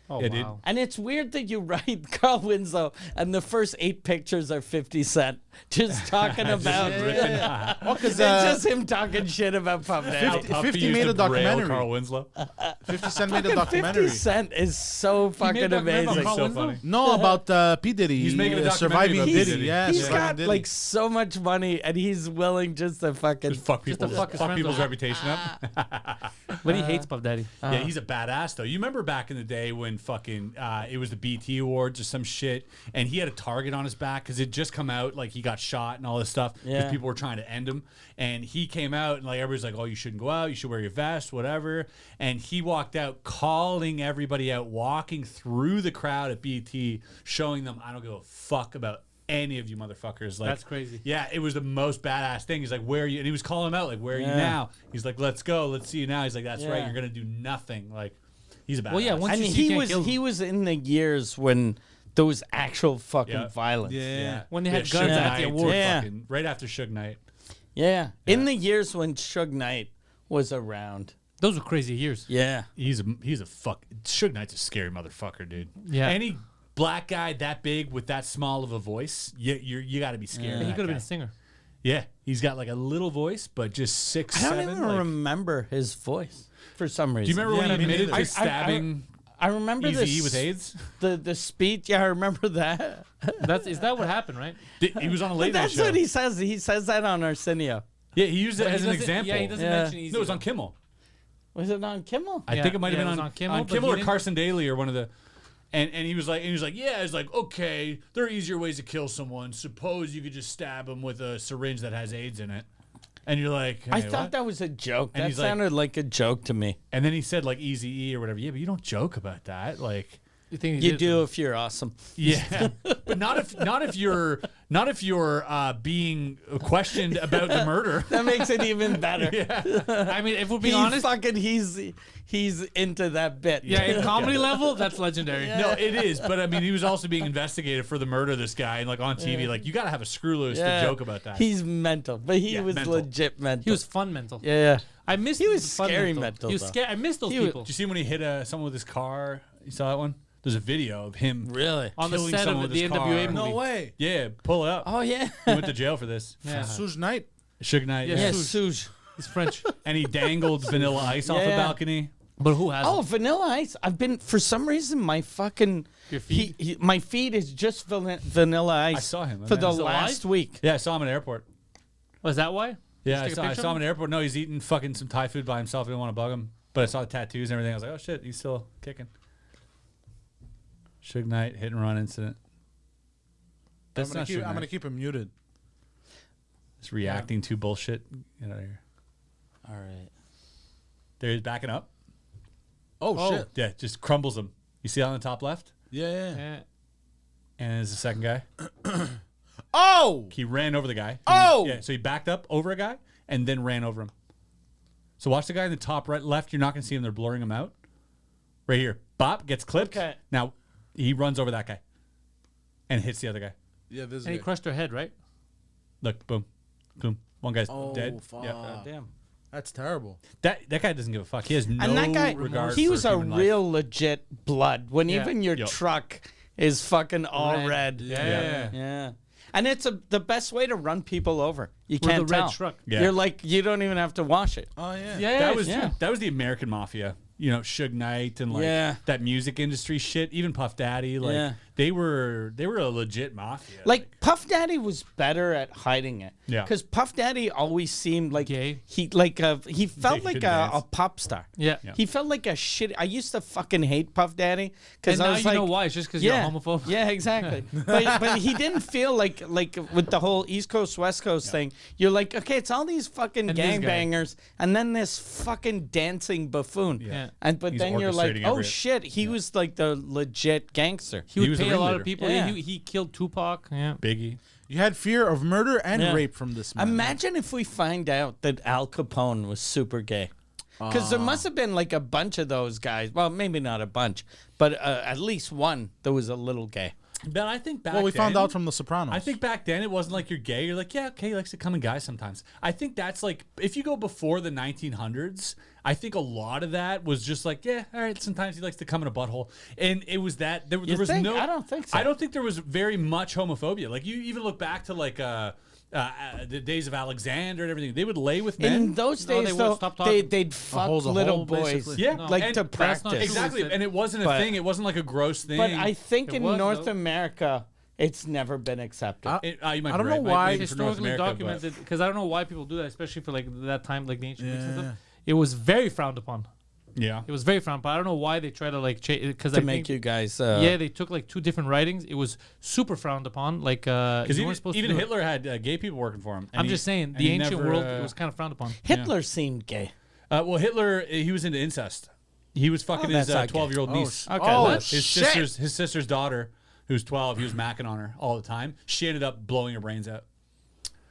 Oh Yeah, dude. wow. And it's weird that you write Carl Winslow and the first 8 pictures are 50 Cent. Just talking about Oh, because It's just him talking shit about Puff Daddy. 50 used made to a documentary. rail Carl Winslow. 50 Cent made a Fucking documentary. 50 Cent is so fucking documentary about amazing. Carl So Winslow? funny. No, about P Diddy. He's making a documentary surviving about P. Diddy. Diddy. Yeah, He's surviving got Diddy. like so much money and he's willing just to fucking Just fuck Just to people's, fuck his friends people's up. reputation up. But he hates Puff Daddy. Yeah, he's a badass though. You remember back in the day when fucking it was the BT Awards or some shit, and he had a target on his back because it just come out like he got shot and all this stuff because Yeah. people were trying to end him, and he came out and like everybody's like, oh, you shouldn't go out, you should wear your vest, whatever, and he walked out calling everybody out, walking through the crowd at BT, showing them I don't give a fuck about any of you motherfuckers. Like, That's crazy. Yeah, it was the most badass thing. He's like, where are you? And he was calling him out, like, where are you now? He's like, let's go. Let's see you now. He's like, that's right. You're going to do nothing. Like, he's a badass. Well, yeah, once And you see you can't kill he them. was in the years when there was actual fucking Yeah. violence. Yeah. When they had Suge guns at Knight, the award. Yeah. fucking- right after Suge Knight. Yeah. In the years when Suge Knight was around. Those were crazy years. Yeah. He's a fuck. Suge Knight's a scary motherfucker, dude. Yeah. Any black guy that big with that small of a voice, you got to be scared. Yeah, of he that could have been guy. a singer. Yeah, he's got like a little voice, but just 6'7". I don't even like- remember his voice for some reason. Do you remember Yeah, when he me admitted neither. to stabbing I remember Eazy-E this with AIDS? The speech. Yeah, I remember that. Is that what happened, right? He was on a But late night that's show. what he says. He says that on Arsenio. Yeah, he used it But he as an doesn't- example. Yeah, he doesn't Yeah. mention Easy. No, it was on Kimmel. Was it on Kimmel? I Yeah, think it might have yeah, been it was on, on Kimmel, but Kimmel he or didn't- Carson Daly or one of the. And he was like, yeah, it's like, okay, there are easier ways to kill someone. Suppose you could just stab him with a syringe that has AIDS in it. And you're like, I hey, thought what? that was a joke. And That he's like- sounded like a joke to me. And then he said like Eazy-E or whatever. Yeah, but you don't joke about that. Like, You think he You did do if you're awesome. yeah, but not if you're being questioned about the murder. That makes it even better. I mean, if we're being honest, He's into that bit. yeah, in comedy level, that's legendary. No, it is. But I mean, he was also being investigated for the murder of this guy, and like on TV, like you got to have a screw loose to joke about that. He's mental, but he Yeah, was mental. legit mental. He was fun mental. yeah. I missed. He was the fun scary mental. mental, He was though. scary. I missed those He was- people Did you see when he hit someone with his car? You saw that one? There's a video of him Really? on the killing set someone of with the his NWA car. movie. No way. Yeah, pull it up. Oh yeah. He went to jail for this. Yeah. Suge Knight. Suge Knight. Yeah, Yeah. Yeah, Suge. Suge. He's French. And he dangled Vanilla Ice off a Yeah. balcony. But who has? Oh, Vanilla Ice. I've been for some reason my fucking Your feed? my feed is just Vanilla Ice. I saw him. for the He's alive? last week. Yeah, I saw him at an airport. Was that why? Yeah, I take a saw picture him of at an airport. No, he's eating fucking some Thai food by himself. I didn't want to bug him. But I saw the tattoos and everything. I was like, oh shit, he's still kicking. Suge Knight hit and run incident. I'm That's gonna, not keep, Suge I'm gonna Knight. keep him muted. Just reacting to bullshit. Get out of here. All right. There he's backing up. Oh, shit. Yeah, just crumbles him. You see on the top left? Yeah. Yeah. And there's the second guy. Oh. He ran over the guy. Oh! Yeah, so he backed up over a guy and then ran over him. So watch the guy in the top right left. You're not going to see him. They're blurring him out. Right here. Bop gets clipped. Okay. Now he runs over that guy and hits the other guy. Yeah, this And he guy. crushed her head, right? Look, boom. Boom. One guy's Oh, dead. fuck. Yeah. Damn. That's terrible. That guy doesn't give a fuck. He has no And that guy, regard he for was a human life. real legit blood. When Yeah. even your Yep. truck is fucking all red. Yeah. Yeah. And it's the best way to run people over. You With can't the red tell. truck. Yeah. You're like, you don't even have to wash it. Oh, yeah. Yeah. That was yeah. that was the American Mafia. You know, Suge Knight and like Yeah. that music industry shit. Even Puff Daddy, like Yeah. they were a legit mafia. Like Puff Daddy was better at hiding it. Yeah. Because Puff Daddy always seemed like Gay. he felt He like could a dance. pop star. Yeah. Yeah. He felt like a shit. I used to fucking hate Puff Daddy because And I now was you like, know why? It's just because yeah, you're a homophobe. Yeah, exactly. but he didn't feel like with the whole East Coast West Coast thing. You're like, okay, it's all these fucking And this guy. gangbangers, and then this fucking dancing buffoon. Yeah. And but He's then you're like, orchestrating oh every- shit, he was like the legit gangster. He would was the pay a lot ringleader. of people. Yeah. He killed Tupac. Yeah. Biggie. You had fear of murder and Yeah. rape from this man. Imagine if we find out that Al Capone was super gay. Because there must have been like a bunch of those guys. Well, maybe not a bunch, but at least one that was a little gay. But I think back Well, we found then- out from The Sopranos. I think back then it wasn't like you're gay. You're like, yeah, okay, he likes to come in guys sometimes. I think that's like, if you go before the 1900s, I think a lot of that was just like, yeah, all right, sometimes he likes to come in a butthole. And it was that, there was think? no. I don't think so. I don't think there was very much homophobia. Like, you even look back to like the days of Alexander and everything. They would lay with men. In those No, days, they though, wouldn't stop talking. they'd fuck hole's a little hole, boys, basically. Yeah, like and to that's not practice. true. Exactly. And it wasn't a But- thing. It wasn't like a gross thing. But I think It in was, North though. America, it's never been accepted. You might I don't be know right. why- Maybe for North Historically America, but- documented, because I don't know why people do that, especially for like that time, like the ancient Greeks and Yeah. stuff. It was very frowned upon. Yeah. It was very frowned upon. I don't know why they try to like because to make you guys, yeah, they took like two different writings. It was super frowned upon. Like Because you weren't supposed even to do it. Hitler had gay people working for him. and I'm he- just saying, and the he ancient never, world it was kind of frowned upon. Hitler seemed gay. Well, Hitler, he was into incest. He was fucking his that's not gay. 12-year-old niece. Okay, Oh, that's- His shit. sister's daughter, who's 12. He was macking on her all the time. She ended up blowing her brains out.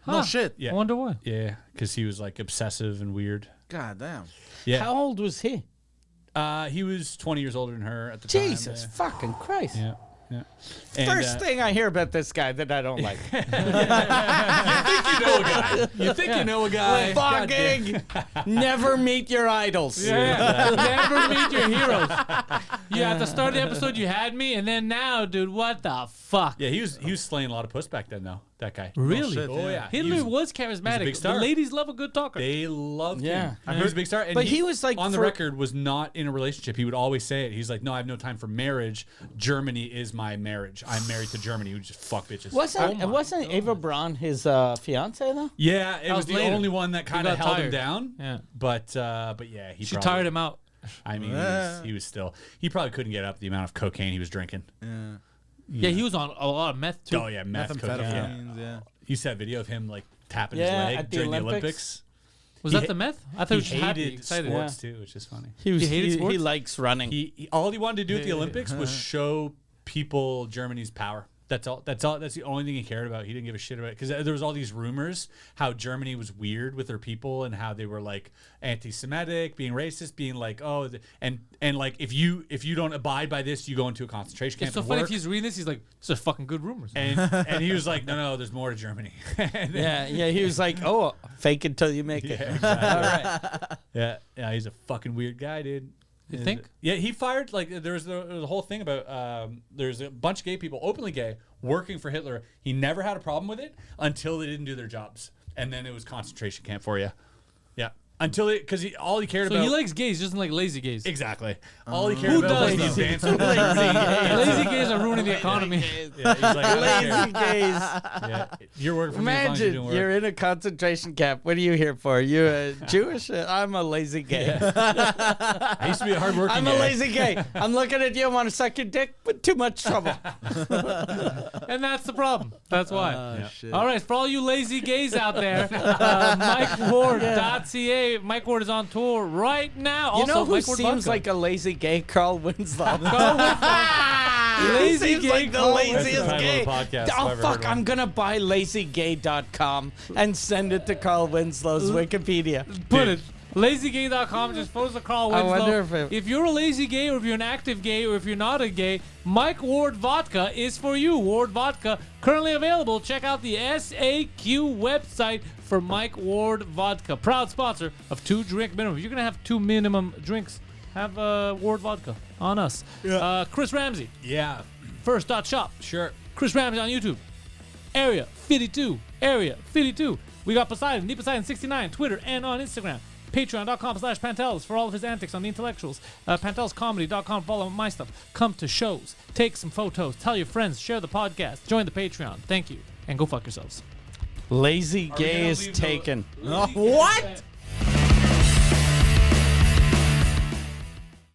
No shit. Yeah. I wonder why. Yeah, because he was like obsessive and weird. God damn. Yeah. How old was he? He was 20 years older than her at the time. Jesus fucking Christ. Yeah. Yeah. And, First thing I hear about this guy that I don't like. you think you know a guy. Fucking never meet your idols. Yeah. Never meet your heroes. Yeah, at the start of the episode, you had me, and then now, dude, what the fuck? Yeah, he was slaying a lot of puss back then, though. That guy. Really? shit. Oh yeah. Hitler He was charismatic. big star. The ladies love a good talker. They loved Yeah. him. He was a big star. And But he was like on the for- record was not in a relationship. He would always say it. He's like, no, I have no time for marriage. Germany is my marriage. I'm married to Germany. We just fuck bitches. Wasn't Ava Braun his fiance though? Yeah, it was was the later. only one that kind of got held him tired. down. Yeah. But yeah, he She probably, tired him out. I mean, he was still. He probably couldn't get up the amount of cocaine he was drinking. Yeah, he was on a lot of meth too. Oh yeah, meth, cocaine. Yeah. Methamphetamines, yeah. You saw that video of him like tapping Yeah, his leg at the during the Olympics. Olympics. Was He that ha- the meth? I thought he was He just happy, hated excited. sports too, which is funny. He was. He hated He sports? likes running. He all he wanted to do at the Olympics was show people Germany's power. That's all. That's the only thing he cared about. He didn't give a shit about it because there was all these rumors how Germany was weird with their people and how they were like anti-Semitic, being racist, being like and like if you don't abide by this, you go into a concentration camp. It's so and funny work. if he's reading this, he's like, "This is fucking good rumors." and he was like, no, there's more to Germany. And then- Yeah. He was like, "Oh, fake it till you make it." Yeah, exactly. yeah, he's a fucking weird guy, dude. You think? Yeah, he fired like there was the whole thing about there's a bunch of gay people, openly gay, working for Hitler. He never had a problem with it until they didn't do their jobs, and then it was concentration camp for you. Yeah, until it because all he cared So about. he likes gays, just doesn't like lazy gays. Exactly. All he cared Who about does, was though? the advancement. Lazy gays are ruining the economy. Yeah, he's like, I don't care. Lazy gays. Yeah, you're working for me as long as you're Imagine doing work. you're in a concentration camp. What are you here for? You Jewish? I'm a lazy gay. I used to be a hard working I'm a lazy gay. I'm looking at you. I want to suck your dick, but too much trouble. And that's the problem. That's why. Oh, shit. All right, for all you lazy gays out there, MikeWard.ca. Mike Ward is on tour right now. You Also, know who Mike Ward seems Vodka. like a lazy gay? Carl Winslow. Lazy seems gay like the Carl laziest That's the title gay. of the podcast if Oh I've ever fuck! heard one. I'm gonna buy lazygay.com and send it to Carl Winslow's Wikipedia. Put it. LazyGay.com, just post a Carl I Winslow. wonder if you're a lazy gay or if you're an active gay or if you're not a gay, Mike Ward Vodka is for you. Ward Vodka, currently available. Check out the SAQ website for Mike Ward Vodka. Proud sponsor of 2 drink minimum. If you're going to have 2 minimum drinks, have Ward Vodka on us. Chris Ramsay, Yeah, first.shop. sure. Chris Ramsay on YouTube. Area 52. Area 52. We got Poseidon, Poseidon69, Twitter, and on Instagram. Patreon.com/Pantelis for all of his antics on the intellectuals. PantelisComedy.com. Follow my stuff. Come to shows. Take some photos. Tell your friends. Share the podcast. Join the Patreon. Thank you. And go fuck yourselves. Lazy we gay gonna is leave the- taken. What?